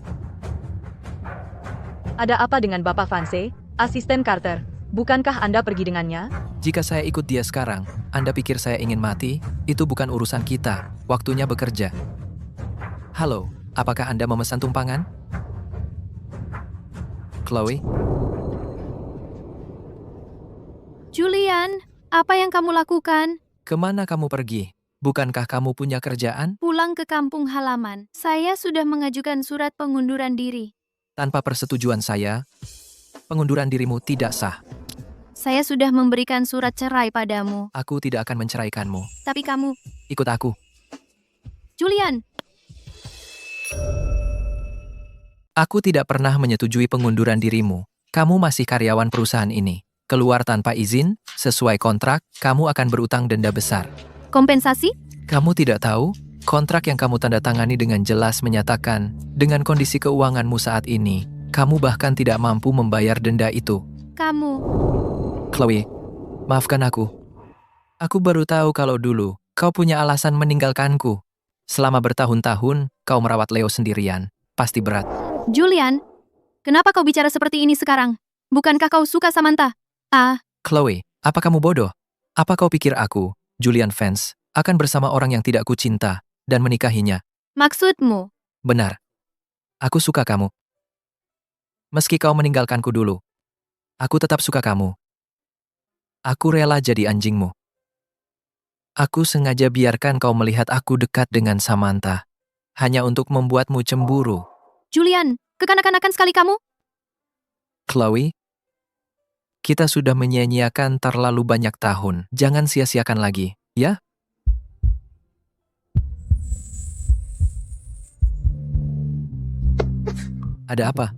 Ada apa dengan Bapak Vance? Asisten Carter. Bukankah Anda pergi dengannya? Jika saya ikut dia sekarang, Anda pikir saya ingin mati? Itu bukan urusan kita. Waktunya bekerja. Halo, apakah Anda memesan tumpangan? Chloe? Julian, apa yang kamu lakukan? Kemana kamu pergi? Bukankah kamu punya kerjaan? Pulang ke kampung halaman. Saya sudah mengajukan surat pengunduran diri. Tanpa persetujuan saya, pengunduran dirimu tidak sah. Saya sudah memberikan surat cerai padamu. Aku tidak akan menceraikanmu. Tapi kamu... Ikut aku. Julian! Aku tidak pernah menyetujui pengunduran dirimu. Kamu masih karyawan perusahaan ini. Keluar tanpa izin, sesuai kontrak, kamu akan berutang denda besar. Kompensasi? Kamu tidak tahu? Kontrak yang kamu tanda tangani dengan jelas menyatakan, dengan kondisi keuanganmu saat ini, kamu bahkan tidak mampu membayar denda itu. Kamu... Chloe, maafkan aku. Aku baru tahu kalau dulu kau punya alasan meninggalkanku. Selama bertahun-tahun, kau merawat Leo sendirian. Pasti berat. Julian, kenapa kau bicara seperti ini sekarang? Bukankah kau suka Samantha? Chloe, apa kamu bodoh? Apa kau pikir aku, Julian Vance, akan bersama orang yang tidak kucinta dan menikahinya? Maksudmu? Benar. Aku suka kamu. Meski kau meninggalkanku dulu, aku tetap suka kamu. Aku rela jadi anjingmu. Aku sengaja biarkan kau melihat aku dekat dengan Samantha, hanya untuk membuatmu cemburu. Julian, kekanak-kanakan sekali kamu. Chloe, kita sudah menyia-nyiakan terlalu banyak tahun. Jangan sia-siakan lagi, ya? Ada apa?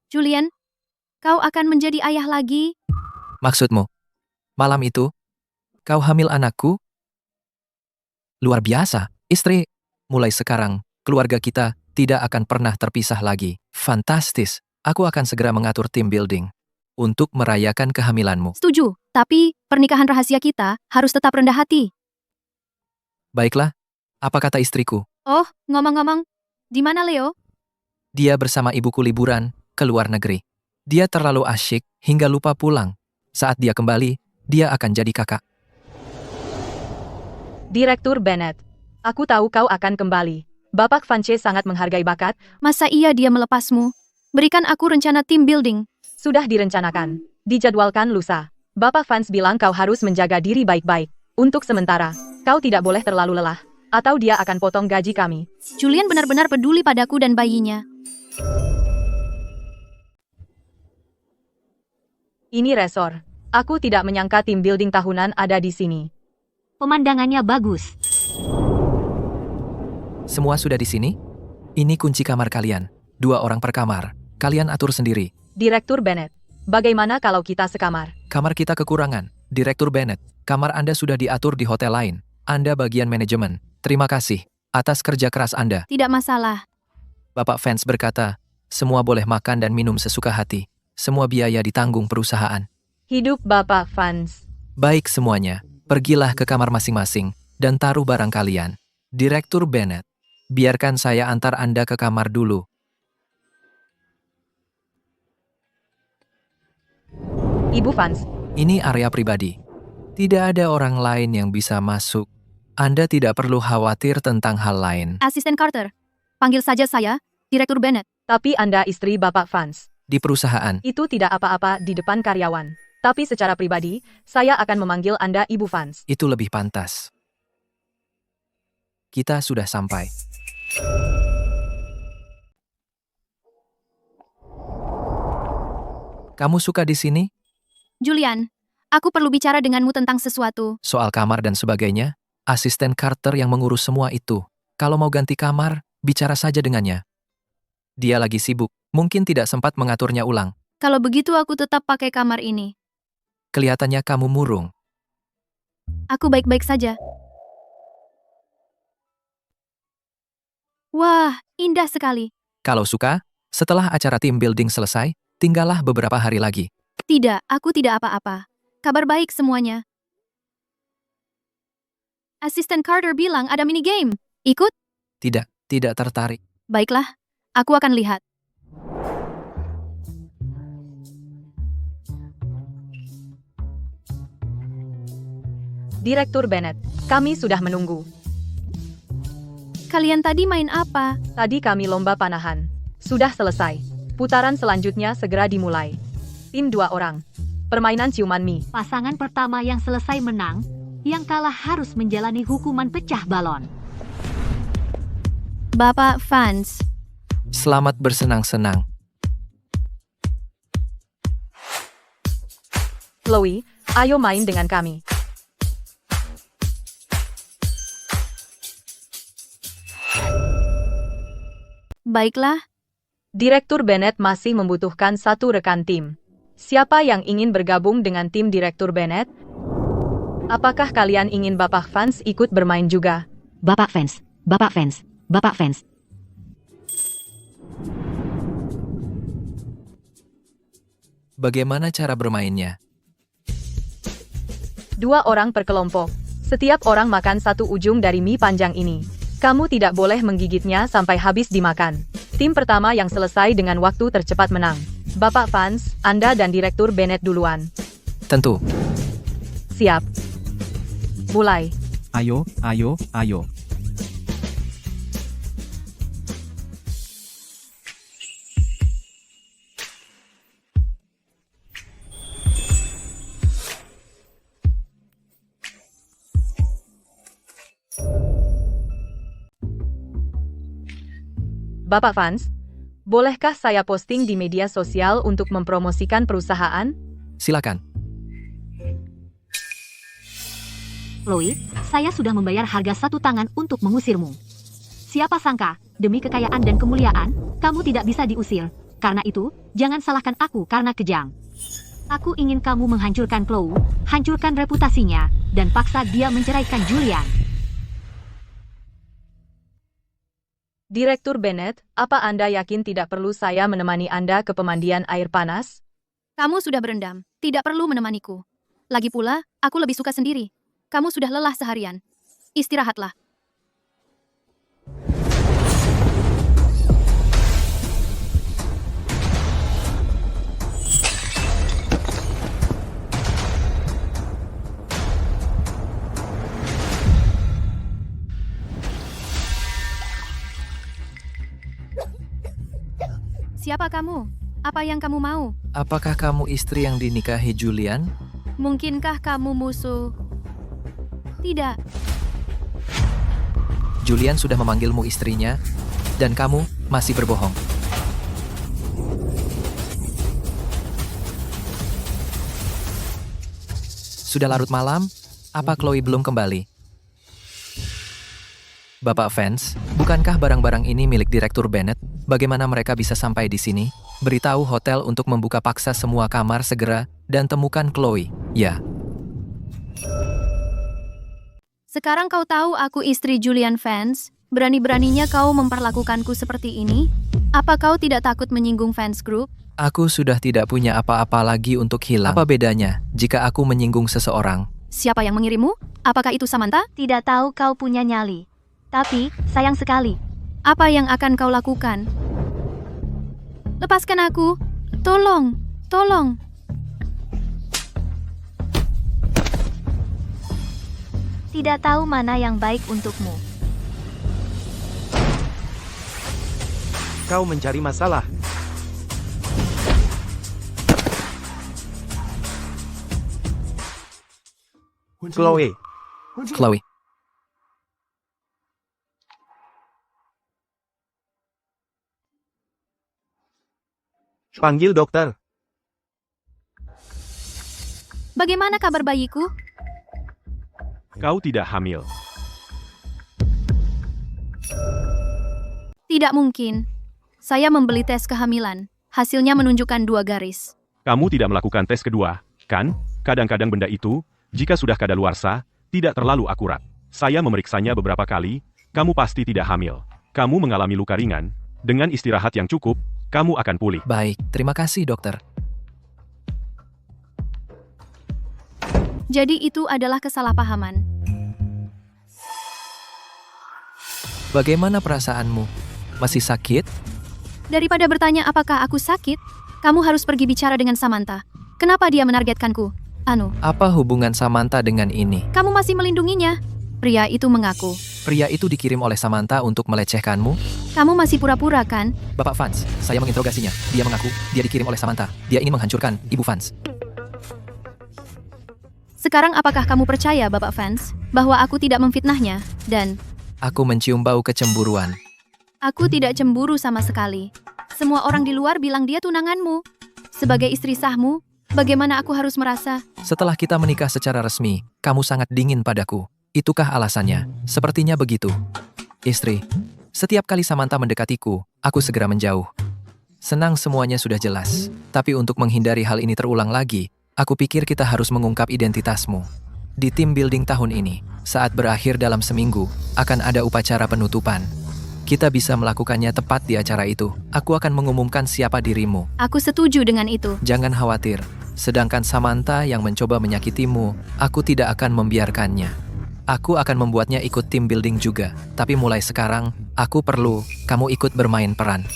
Julian, kau akan menjadi ayah lagi? Maksudmu? Malam itu, kau hamil anakku? Luar biasa, istri. Mulai sekarang, keluarga kita tidak akan pernah terpisah lagi. Fantastis. Aku akan segera mengatur tim building untuk merayakan kehamilanmu. Setuju, tapi pernikahan rahasia kita harus tetap rendah hati. Baiklah, apa kata istriku? Oh, ngomong-ngomong, di mana Leo? Dia bersama ibuku liburan ke luar negeri. Dia terlalu asyik hingga lupa pulang. Saat dia kembali, dia akan jadi kakak. Direktur Bennett, aku tahu kau akan kembali. Bapak Vance sangat menghargai bakat. Masa iya dia melepasmu? Berikan aku rencana tim building. Sudah direncanakan. Dijadwalkan lusa. Bapak Vance bilang kau harus menjaga diri baik-baik. Untuk sementara, kau tidak boleh terlalu lelah. Atau dia akan potong gaji kami. Julian benar-benar peduli padaku dan bayinya. Ini resor. Aku tidak menyangka tim building tahunan ada di sini. Pemandangannya bagus. Semua sudah di sini? Ini kunci kamar kalian. 2 orang per kamar. Kalian atur sendiri. Direktur Bennett, bagaimana kalau kita sekamar? Kamar kita kekurangan. Direktur Bennett, kamar Anda sudah diatur di hotel lain. Anda bagian manajemen. Terima kasih atas kerja keras Anda. Tidak masalah. Bapak Vance berkata, semua boleh makan dan minum sesuka hati. Semua biaya ditanggung perusahaan. Hidup Bapak Vance. Baik semuanya, pergilah ke kamar masing-masing dan taruh barang kalian. Direktur Bennett, biarkan saya antar Anda ke kamar dulu. Ibu Vance, Ini area pribadi. Tidak ada orang lain yang bisa masuk. Anda tidak perlu khawatir tentang hal lain. Asisten Carter, panggil saja saya, Direktur Bennett. tapi Anda istri Bapak Vance. Di perusahaan, Itu tidak apa-apa di depan karyawan. Tapi secara pribadi, saya akan memanggil Anda Ibu Vance. itu lebih pantas. Kita sudah sampai. Kamu suka di sini? Julian, aku perlu bicara denganmu tentang sesuatu. Soal kamar dan sebagainya, asisten Carter yang mengurus semua itu. Kalau mau ganti kamar, bicara saja dengannya. Dia lagi sibuk, mungkin tidak sempat mengaturnya ulang. Kalau begitu aku tetap pakai kamar ini. Kelihatannya kamu murung. Aku baik-baik saja. Wah, indah sekali. Kalau suka, setelah acara team building selesai, tinggallah beberapa hari lagi. Tidak, aku tidak apa-apa. Kabar baik semuanya. Asisten Carter bilang ada minigame. Ikut? Tidak tertarik. Baiklah, aku akan lihat. Direktur Bennett, kami sudah menunggu. Kalian tadi main apa? Tadi kami lomba panahan. Sudah selesai. Putaran selanjutnya segera dimulai. Tim 2 orang. Permainan ciuman mie. Pasangan pertama yang selesai menang, yang kalah harus menjalani hukuman pecah balon. Bapak Vance. Selamat bersenang-senang. Chloe, ayo main dengan kami. Baiklah, Direktur Bennett masih membutuhkan satu rekan tim. Siapa yang ingin bergabung dengan tim Direktur Bennett? Apakah kalian ingin Bapak Vance ikut bermain juga? Bapak Vance, Bapak Vance, Bapak Vance. Bagaimana cara bermainnya? 2 orang per kelompok. Setiap orang makan satu ujung dari mie panjang ini. Kamu tidak boleh menggigitnya sampai habis dimakan. Tim pertama yang selesai dengan waktu tercepat menang. Bapak Vance, Anda dan Direktur Bennett duluan. Tentu. Siap. Mulai. Ayo, ayo, ayo. Bapak Vance, bolehkah saya posting di media sosial untuk mempromosikan perusahaan? Silakan. Chloe, saya sudah membayar harga 1 tangan untuk mengusirmu. Siapa sangka, demi kekayaan dan kemuliaan, kamu tidak bisa diusir. Karena itu, jangan salahkan aku karena kejam. Aku ingin kamu menghancurkan Chloe, hancurkan reputasinya, dan paksa dia menceraikan Julian. Direktur Bennett, apa Anda yakin tidak perlu saya menemani Anda ke pemandian air panas? kamu sudah berendam. Tidak perlu menemaniku. Lagi pula, aku lebih suka sendiri. Kamu sudah lelah seharian. Istirahatlah. Siapa kamu? Apa yang kamu mau? Apakah kamu istri yang dinikahi Julian? Mungkinkah kamu musuh? Tidak. Julian sudah memanggilmu istrinya, dan kamu masih berbohong. Sudah larut malam, apa Chloe belum kembali? Bapak Vance, bukankah barang-barang ini milik Direktur Bennett? Bagaimana mereka bisa sampai di sini? Beritahu hotel untuk membuka paksa semua kamar segera dan temukan Chloe. Ya. Sekarang kau tahu aku istri Julian Fans. Berani-beraninya kau memperlakukanku seperti ini? Apa kau tidak takut menyinggung fans group? Aku sudah tidak punya apa-apa lagi untuk hilang. Apa bedanya jika aku menyinggung seseorang? Siapa yang mengirimmu? Apakah itu Samantha? Tidak tahu kau punya nyali. Tapi, sayang sekali. Apa yang akan kau lakukan? Lepaskan aku. Tolong, tolong. Tidak tahu mana yang baik untukmu. Kau mencari masalah. Chloe, Chloe, panggil dokter. Bagaimana kabar bayiku? Kau tidak hamil. Tidak mungkin. Saya membeli tes kehamilan. Hasilnya menunjukkan 2 garis. Kamu tidak melakukan tes kedua, kan? Kadang-kadang benda itu, jika sudah kadaluarsa, tidak terlalu akurat. Saya memeriksanya beberapa kali, kamu pasti tidak hamil. Kamu mengalami luka ringan. Dengan istirahat yang cukup, kamu akan pulih. baik. Terima kasih, dokter. Jadi itu adalah kesalahpahaman. Bagaimana perasaanmu? Masih sakit? Daripada bertanya apakah aku sakit, kamu harus pergi bicara dengan Samantha. Kenapa dia menargetkanku? Apa hubungan Samantha dengan ini? Kamu masih melindunginya. Pria itu mengaku. Pria itu dikirim oleh Samantha untuk melecehkanmu? Kamu masih pura-pura kan? Bapak Fans, saya menginterogasinya. Dia mengaku, dia dikirim oleh Samantha. Dia ingin menghancurkan Ibu Fans. Sekarang apakah kamu percaya, Bapak Fans, bahwa aku tidak memfitnahnya? Dan Aku mencium bau kecemburuan. aku tidak cemburu sama sekali. Semua orang di luar bilang dia tunanganmu. Sebagai istri sahmu, bagaimana aku harus merasa? Setelah kita menikah secara resmi, kamu sangat dingin padaku. Itukah alasannya? Sepertinya begitu. Istri, setiap kali Samantha mendekatiku, aku segera menjauh. Senang semuanya sudah jelas. Tapi untuk menghindari hal ini terulang lagi, aku pikir kita harus mengungkap identitasmu. Di tim building tahun ini, saat berakhir dalam seminggu, akan ada upacara penutupan. Kita bisa melakukannya tepat di acara itu. Aku akan mengumumkan siapa dirimu. Aku setuju dengan itu. Jangan khawatir. Sedangkan Samantha yang mencoba menyakitimu, aku tidak akan membiarkannya. Aku akan membuatnya ikut tim building juga. Tapi mulai sekarang, aku perlu kamu ikut bermain peran.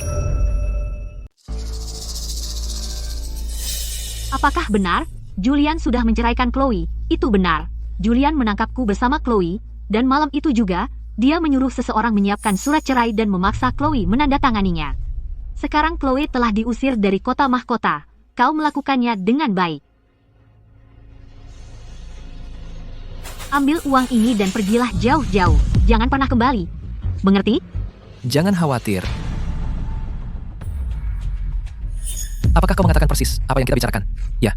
Apakah benar? Julian sudah menceraikan Chloe. Itu benar. Julian menangkapku bersama Chloe, dan malam itu juga, dia menyuruh seseorang menyiapkan surat cerai dan memaksa Chloe menandatanganinya. Sekarang Chloe telah diusir dari kota mahkota. Kau melakukannya dengan baik. Ambil uang ini dan pergilah jauh-jauh. Jangan pernah kembali. Mengerti? Jangan khawatir. Apakah kau mengatakan persis apa yang kita bicarakan? Ya,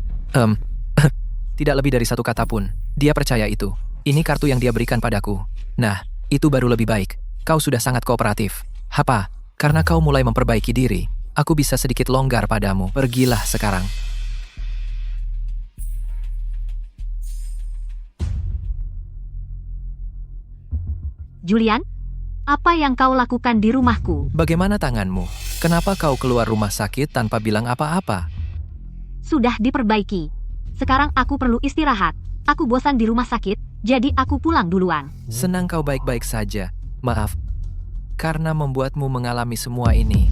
tidak lebih dari 1 kata pun. Dia percaya itu. Ini kartu yang dia berikan padaku. Nah, itu baru lebih baik. Kau sudah sangat kooperatif. Apa? Karena kau mulai memperbaiki diri, aku bisa sedikit longgar padamu. Pergilah sekarang. Julian, apa yang kau lakukan di rumahku? Bagaimana tanganmu? Kenapa kau keluar rumah sakit tanpa bilang apa-apa? Sudah diperbaiki. Sekarang aku perlu istirahat. Aku bosan di rumah sakit, jadi aku pulang duluan. Senang kau baik-baik saja. Maaf, karena membuatmu mengalami semua ini.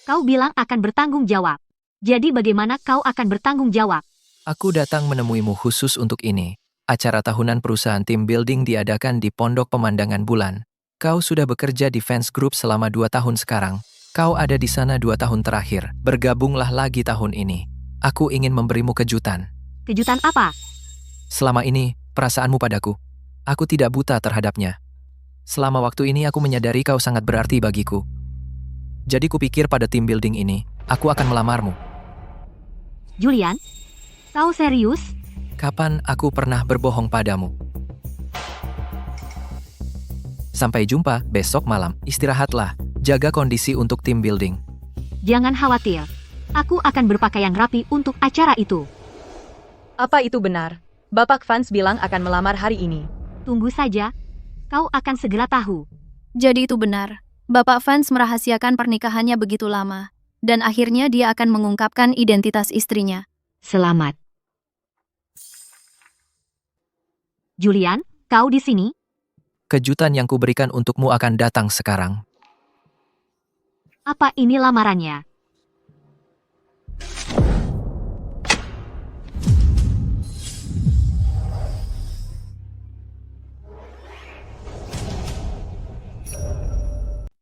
Kau bilang akan bertanggung jawab. Jadi bagaimana kau akan bertanggung jawab? Aku datang menemuimu khusus untuk ini. Acara tahunan perusahaan tim building diadakan di Pondok Pemandangan Bulan. Kau sudah bekerja di fans group selama 2 tahun sekarang. Kau ada di sana 2 tahun terakhir. Bergabunglah lagi tahun ini. Aku ingin memberimu kejutan. Kejutan apa? Selama ini, perasaanmu padaku. Aku tidak buta terhadapnya. Selama waktu ini aku menyadari kau sangat berarti bagiku. Jadi kupikir pada tim building ini, aku akan melamarmu. Julian, kau serius? Kapan aku pernah berbohong padamu? Sampai jumpa besok malam. Istirahatlah. Jaga kondisi untuk tim building. Jangan khawatir. Aku akan berpakaian rapi untuk acara itu. Apa itu benar? Bapak Fans bilang akan melamar hari ini. Tunggu saja. Kau akan segera tahu. Jadi itu benar. Bapak Fans merahasiakan pernikahannya begitu lama. Dan akhirnya dia akan mengungkapkan identitas istrinya. Selamat. Julian, kau di sini? Kejutan yang kuberikan untukmu akan datang sekarang. Apa ini lamarannya?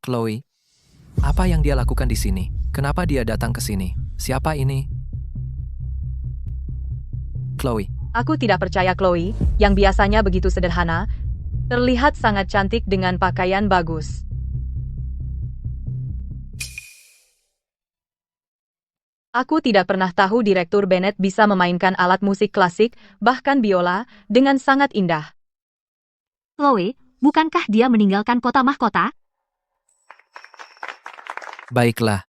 Chloe, apa yang dia lakukan di sini? Kenapa dia datang ke sini? Siapa ini? Chloe, Aku tidak percaya Chloe, yang biasanya begitu sederhana, terlihat sangat cantik dengan pakaian bagus. Aku tidak pernah tahu Direktur Bennett bisa memainkan alat musik klasik, bahkan biola, dengan sangat indah. Chloe, bukankah dia meninggalkan kota mahkota? baiklah.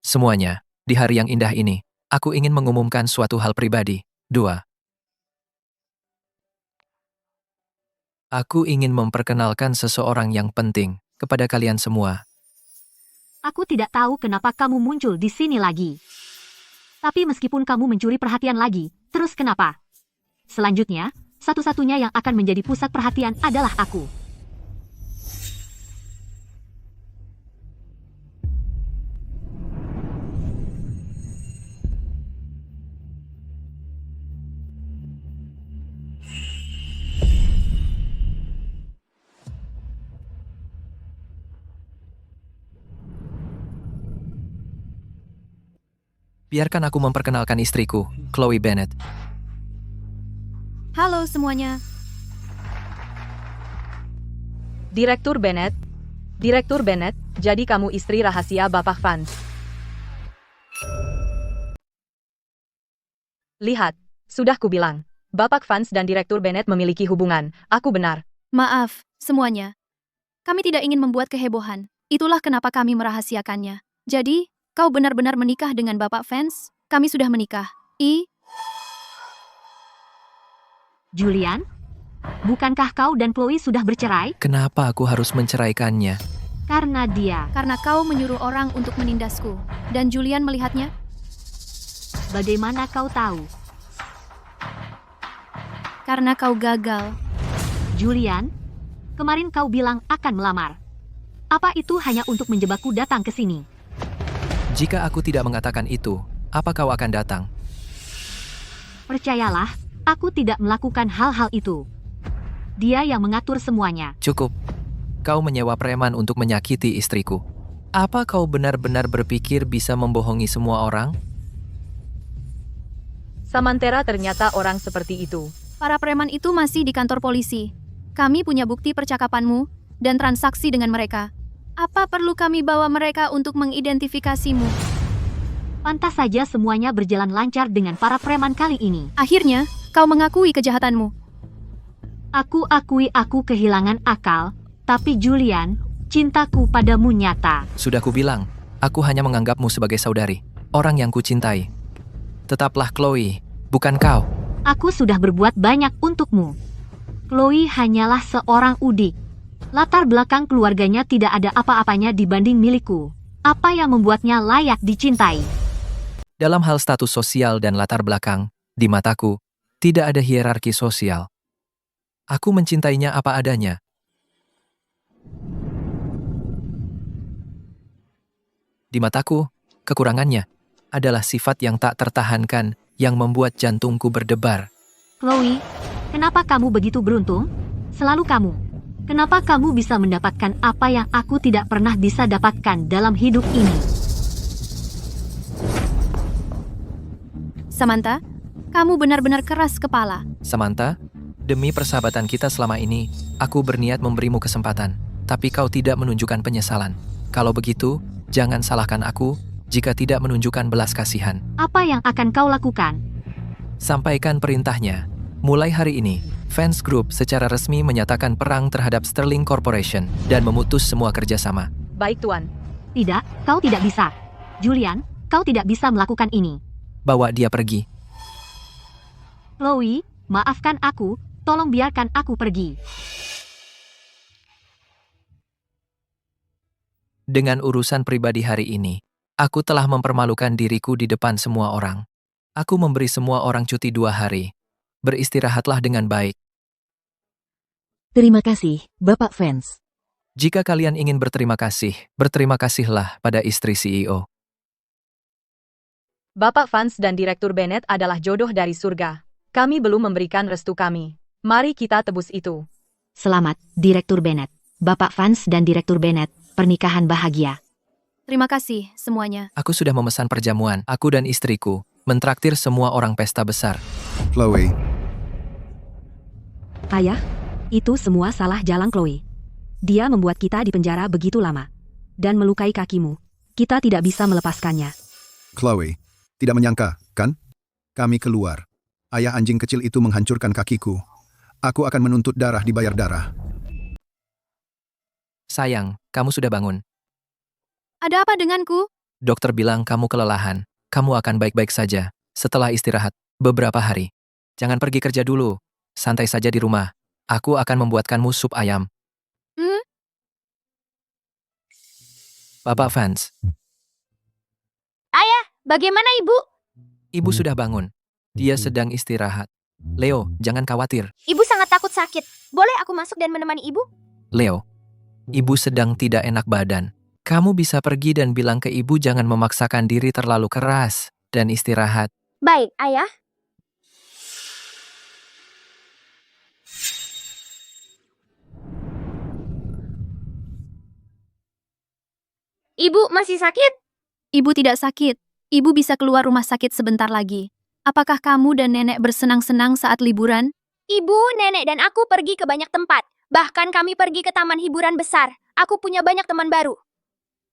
Semuanya, di hari yang indah ini, aku ingin mengumumkan suatu hal pribadi. 2. Aku ingin memperkenalkan seseorang yang penting kepada kalian semua. Aku tidak tahu kenapa kamu muncul di sini lagi. Tapi meskipun kamu mencuri perhatian lagi, terus kenapa? Selanjutnya, satu-satunya yang akan menjadi pusat perhatian adalah aku. Biarkan aku memperkenalkan istriku, Chloe Bennett. Halo semuanya. Direktur Bennett, jadi kamu istri rahasia Bapak Fans. Lihat, sudah kubilang. Bapak Fans dan Direktur Bennett memiliki hubungan. Aku benar. Maaf, semuanya. Kami tidak ingin membuat kehebohan. Itulah kenapa kami merahasiakannya. Jadi, kau benar-benar menikah dengan Bapak Fans? Kami sudah menikah. Julian, bukankah kau dan Chloe sudah bercerai? Kenapa aku harus menceraikannya? Karena dia. Karena kau menyuruh orang untuk menindasku. Dan Julian melihatnya? Bagaimana kau tahu? Karena kau gagal. Julian, kemarin kau bilang akan melamar. Apa itu hanya untuk menjebakku datang ke sini? Jika aku tidak mengatakan itu, apa kau akan datang? Percayalah, aku tidak melakukan hal-hal itu. Dia yang mengatur semuanya. Cukup. Kau menyewa preman untuk menyakiti istriku. Apa kau benar-benar berpikir bisa membohongi semua orang? Samantera ternyata orang seperti itu. Para preman itu masih di kantor polisi. Kami punya bukti percakapanmu dan transaksi dengan mereka. Apa perlu kami bawa mereka untuk mengidentifikasimu? Pantas saja semuanya berjalan lancar dengan para preman kali ini. Akhirnya, kau mengakui kejahatanmu. Aku akui aku kehilangan akal, tapi Julian, cintaku padamu nyata. Sudah kubilang, aku hanya menganggapmu sebagai saudari, orang yang kucintai. Tetaplah Chloe, bukan kau. Aku sudah berbuat banyak untukmu. Chloe hanyalah seorang udik. Latar belakang keluarganya tidak ada apa-apanya dibanding milikku. Apa yang membuatnya layak dicintai? Dalam hal status sosial dan latar belakang, di mataku, tidak ada hierarki sosial. Aku mencintainya apa adanya. Di mataku, kekurangannya adalah sifat yang tak tertahankan yang membuat jantungku berdebar. Chloe, kenapa kamu begitu beruntung? Selalu kamu. Kenapa kamu bisa mendapatkan apa yang aku tidak pernah bisa dapatkan dalam hidup ini? Samantha, kamu benar-benar keras kepala. Samantha, demi persahabatan kita selama ini, aku berniat memberimu kesempatan, tapi kau tidak menunjukkan penyesalan. Kalau begitu, jangan salahkan aku jika tidak menunjukkan belas kasihan. Apa yang akan kau lakukan? Sampaikan perintahnya. Mulai hari ini, Fans Group secara resmi menyatakan perang terhadap Sterling Corporation dan memutus semua kerjasama. Baik, Tuan. Tidak, kau tidak bisa. Julian, kau tidak bisa melakukan ini. Bawa dia pergi. Chloe, maafkan aku, tolong biarkan aku pergi. Dengan urusan pribadi hari ini, aku telah mempermalukan diriku di depan semua orang. Aku memberi semua orang cuti 2 hari. Beristirahatlah dengan baik. Terima kasih, Bapak Fans. Jika kalian ingin berterima kasihlah pada istri CEO. Bapak Fans dan Direktur Bennett adalah jodoh dari surga. Kami belum memberikan restu kami. Mari kita tebus itu. Selamat, Direktur Bennett. Bapak Fans dan Direktur Bennett, pernikahan bahagia. Terima kasih semuanya. Aku sudah memesan perjamuan, aku dan istriku, mentraktir semua orang pesta besar. Chloe, Ayah, itu semua salah jalan Chloe. Dia membuat kita di penjara begitu lama. Dan melukai kakimu. Kita tidak bisa melepaskannya. Chloe, tidak menyangka, kan? Kami keluar. Ayah anjing kecil itu menghancurkan kakiku. Aku akan menuntut darah dibayar darah. Sayang, kamu sudah bangun. Ada apa denganku? Dokter bilang kamu kelelahan. Kamu akan baik-baik saja setelah istirahat beberapa hari. Jangan pergi kerja dulu. Santai saja di rumah. Aku akan membuatkanmu sup ayam. Bapak Fans, Ayah, bagaimana ibu? ibu sudah bangun. Dia sedang istirahat. Leo, jangan khawatir. Ibu sangat takut sakit. Boleh aku masuk dan menemani ibu? Leo, ibu sedang tidak enak badan. Kamu bisa pergi dan bilang ke ibu jangan memaksakan diri terlalu keras dan istirahat. Baik, ayah. Ibu masih sakit? Ibu tidak sakit. Ibu bisa keluar rumah sakit sebentar lagi. Apakah kamu dan nenek bersenang-senang saat liburan? Ibu, nenek, dan aku pergi ke banyak tempat. Bahkan kami pergi ke taman hiburan besar. Aku punya banyak teman baru.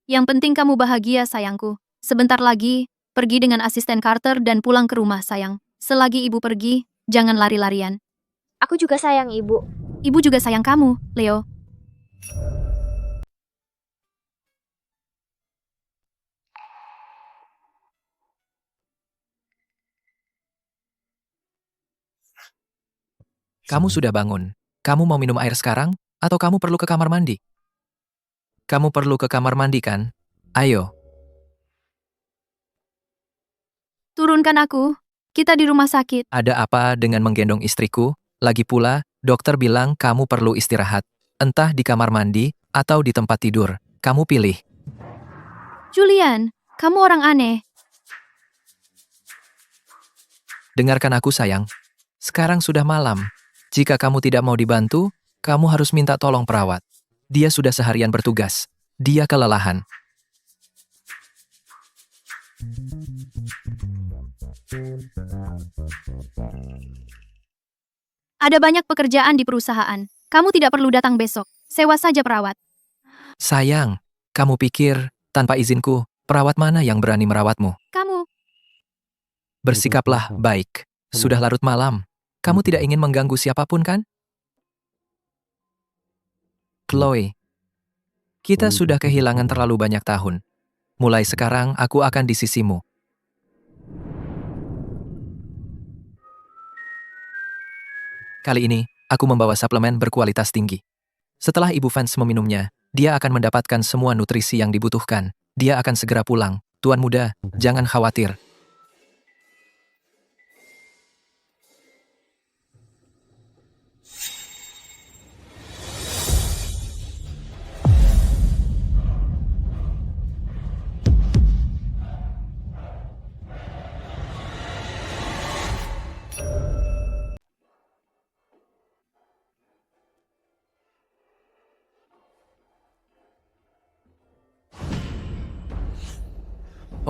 Yang penting kamu bahagia, sayangku. Sebentar lagi, pergi dengan asisten Carter dan pulang ke rumah, sayang. Selagi ibu pergi, jangan lari-larian. Aku juga sayang ibu. Ibu juga sayang kamu, Leo. Kamu sudah bangun. Kamu mau minum air sekarang? Atau kamu perlu ke kamar mandi? Kamu perlu ke kamar mandi kan? Ayo. Turunkan aku. Kita di rumah sakit. Ada apa dengan menggendong istriku? Lagi pula, dokter bilang kamu perlu istirahat. Entah di kamar mandi atau di tempat tidur. Kamu pilih. Julian, kamu orang aneh. Dengarkan aku, sayang. Sekarang sudah malam. Jika kamu tidak mau dibantu, kamu harus minta tolong perawat. Dia sudah seharian bertugas. Dia kelelahan. Ada banyak pekerjaan di perusahaan. Kamu tidak perlu datang besok. Sewa saja perawat. Sayang, kamu pikir, tanpa izinku, perawat mana yang berani merawatmu? Kamu. Bersikaplah baik. Sudah larut malam. Kamu tidak ingin mengganggu siapapun, kan? Chloe, kita sudah kehilangan terlalu banyak tahun. Mulai sekarang, aku akan di sisimu. Kali ini, aku membawa suplemen berkualitas tinggi. Setelah Ibu Fans meminumnya, dia akan mendapatkan semua nutrisi yang dibutuhkan. Dia akan segera pulang. Tuan muda, jangan khawatir.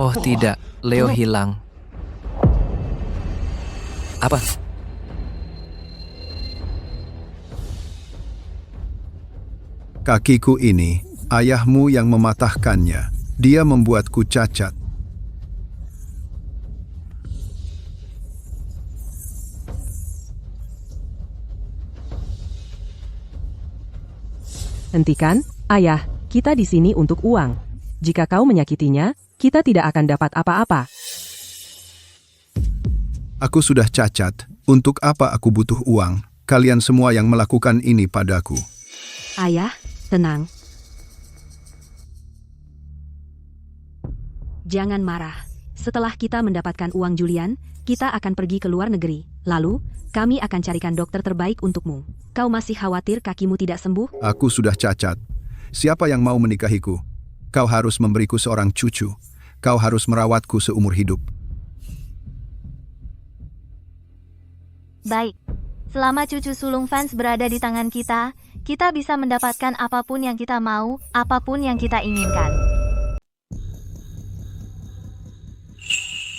Oh tidak, Leo hilang. Apa? Kakiku ini, ayahmu yang mematahkannya. Dia membuatku cacat. Hentikan, ayah, kita di sini untuk uang. Jika kau menyakitinya, kita tidak akan dapat apa-apa. Aku sudah cacat. Untuk apa aku butuh uang? Kalian semua yang melakukan ini padaku. Ayah, tenang. Jangan marah. Setelah kita mendapatkan uang Julian, kita akan pergi ke luar negeri. Lalu, kami akan carikan dokter terbaik untukmu. Kau masih khawatir kakimu tidak sembuh? Aku sudah cacat. Siapa yang mau menikahiku? Kau harus memberiku seorang cucu. Kau harus merawatku seumur hidup. Baik. Selama cucu sulung fans berada di tangan kita, kita bisa mendapatkan apapun yang kita mau, apapun yang kita inginkan.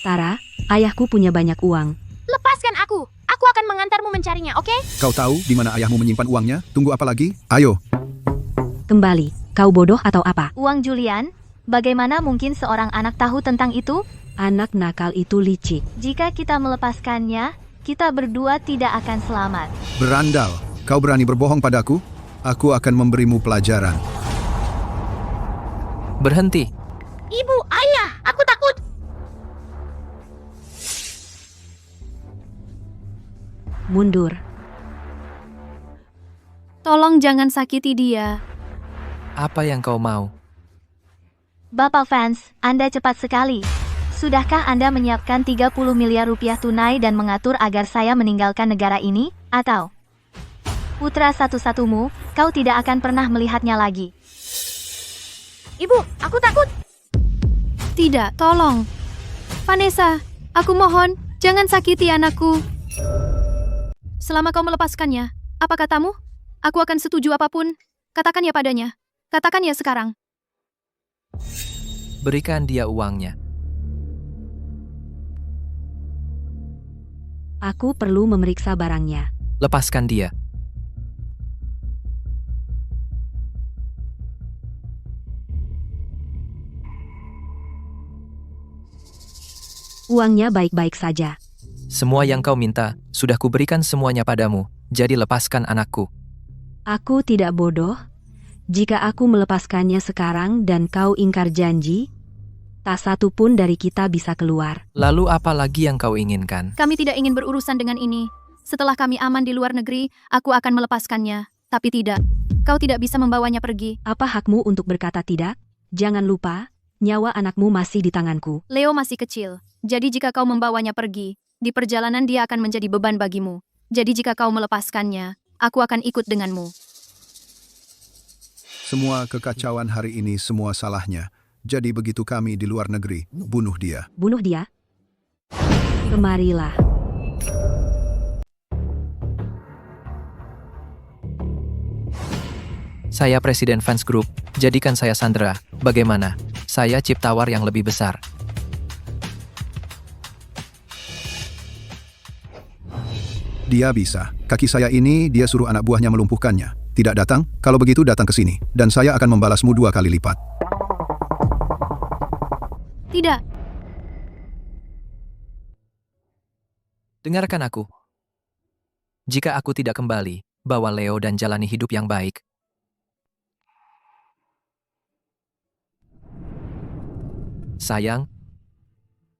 Tara, ayahku punya banyak uang. Lepaskan aku. Aku akan mengantarmu mencarinya, oke? Kau tahu di mana ayahmu menyimpan uangnya? Tunggu apa lagi? Ayo. Kembali, kau bodoh atau apa? Uang Julian? Bagaimana mungkin seorang anak tahu tentang itu? Anak nakal itu licik. Jika kita melepaskannya, kita berdua tidak akan selamat. Berandal. Kau berani berbohong padaku? Aku akan memberimu pelajaran. Berhenti. Ibu, ayah, aku takut. Mundur. Tolong jangan sakiti dia. Apa yang kau mau? Bapak fans, Anda cepat sekali. Sudahkah Anda menyiapkan 30 miliar rupiah tunai dan mengatur agar saya meninggalkan negara ini? Atau putra satu-satumu, kau tidak akan pernah melihatnya lagi. Ibu, aku takut. Tidak, tolong. Vanessa, aku mohon, jangan sakiti anakku. Selama kau melepaskannya, apa katamu? Aku akan setuju apapun. Katakan ya padanya. Katakan ya sekarang. Berikan dia uangnya. Aku perlu memeriksa barangnya. Lepaskan dia. Uangnya baik-baik saja. Semua yang kau minta, sudah kuberikan semuanya padamu. Jadi lepaskan anakku. Aku tidak bodoh. Jika aku melepaskannya sekarang dan kau ingkar janji, tak satu pun dari kita bisa keluar. Lalu apa lagi yang kau inginkan? Kami tidak ingin berurusan dengan ini. Setelah kami aman di luar negeri, aku akan melepaskannya. Tapi tidak. Kau tidak bisa membawanya pergi. Apa hakmu untuk berkata tidak? Jangan lupa, nyawa anakmu masih di tanganku. Leo masih kecil. Jadi jika kau membawanya pergi, di perjalanan dia akan menjadi beban bagimu. Jadi jika kau melepaskannya, aku akan ikut denganmu. Semua kekacauan hari ini semua salahnya. Jadi begitu kami di luar negeri, bunuh dia. Bunuh dia? Kemarilah. Saya Presiden Fans Group, jadikan saya Sandra. Bagaimana? Saya chip tawar yang lebih besar. Dia bisa. Kaki saya ini, dia suruh anak buahnya melumpuhkannya. Tidak datang? Kalau begitu datang ke sini. Dan saya akan membalasmu 2 kali lipat. Tidak. Dengarkan aku. Jika aku tidak kembali, bawa Leo dan jalani hidup yang baik. Sayang,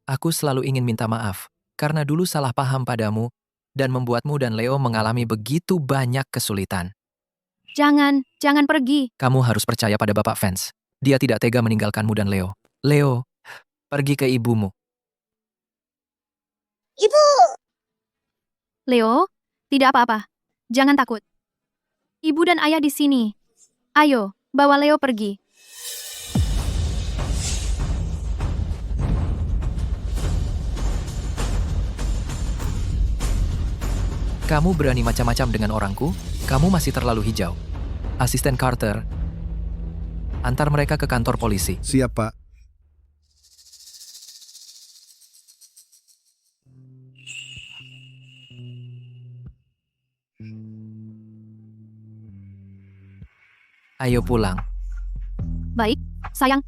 aku selalu ingin minta maaf, karena dulu salah paham padamu, dan membuatmu dan Leo mengalami begitu banyak kesulitan. Jangan pergi. Kamu harus percaya pada Bapak Fans. Dia tidak tega meninggalkanmu dan Leo. Leo, pergi ke ibumu. Ibu! Leo, tidak apa-apa. Jangan takut. Ibu dan ayah di sini. Ayo, bawa Leo pergi. Kamu berani macam-macam dengan orangku? Kamu masih terlalu hijau. Asisten Carter, antar mereka ke kantor polisi. Siap, Pak. Ayo pulang. Baik, sayang.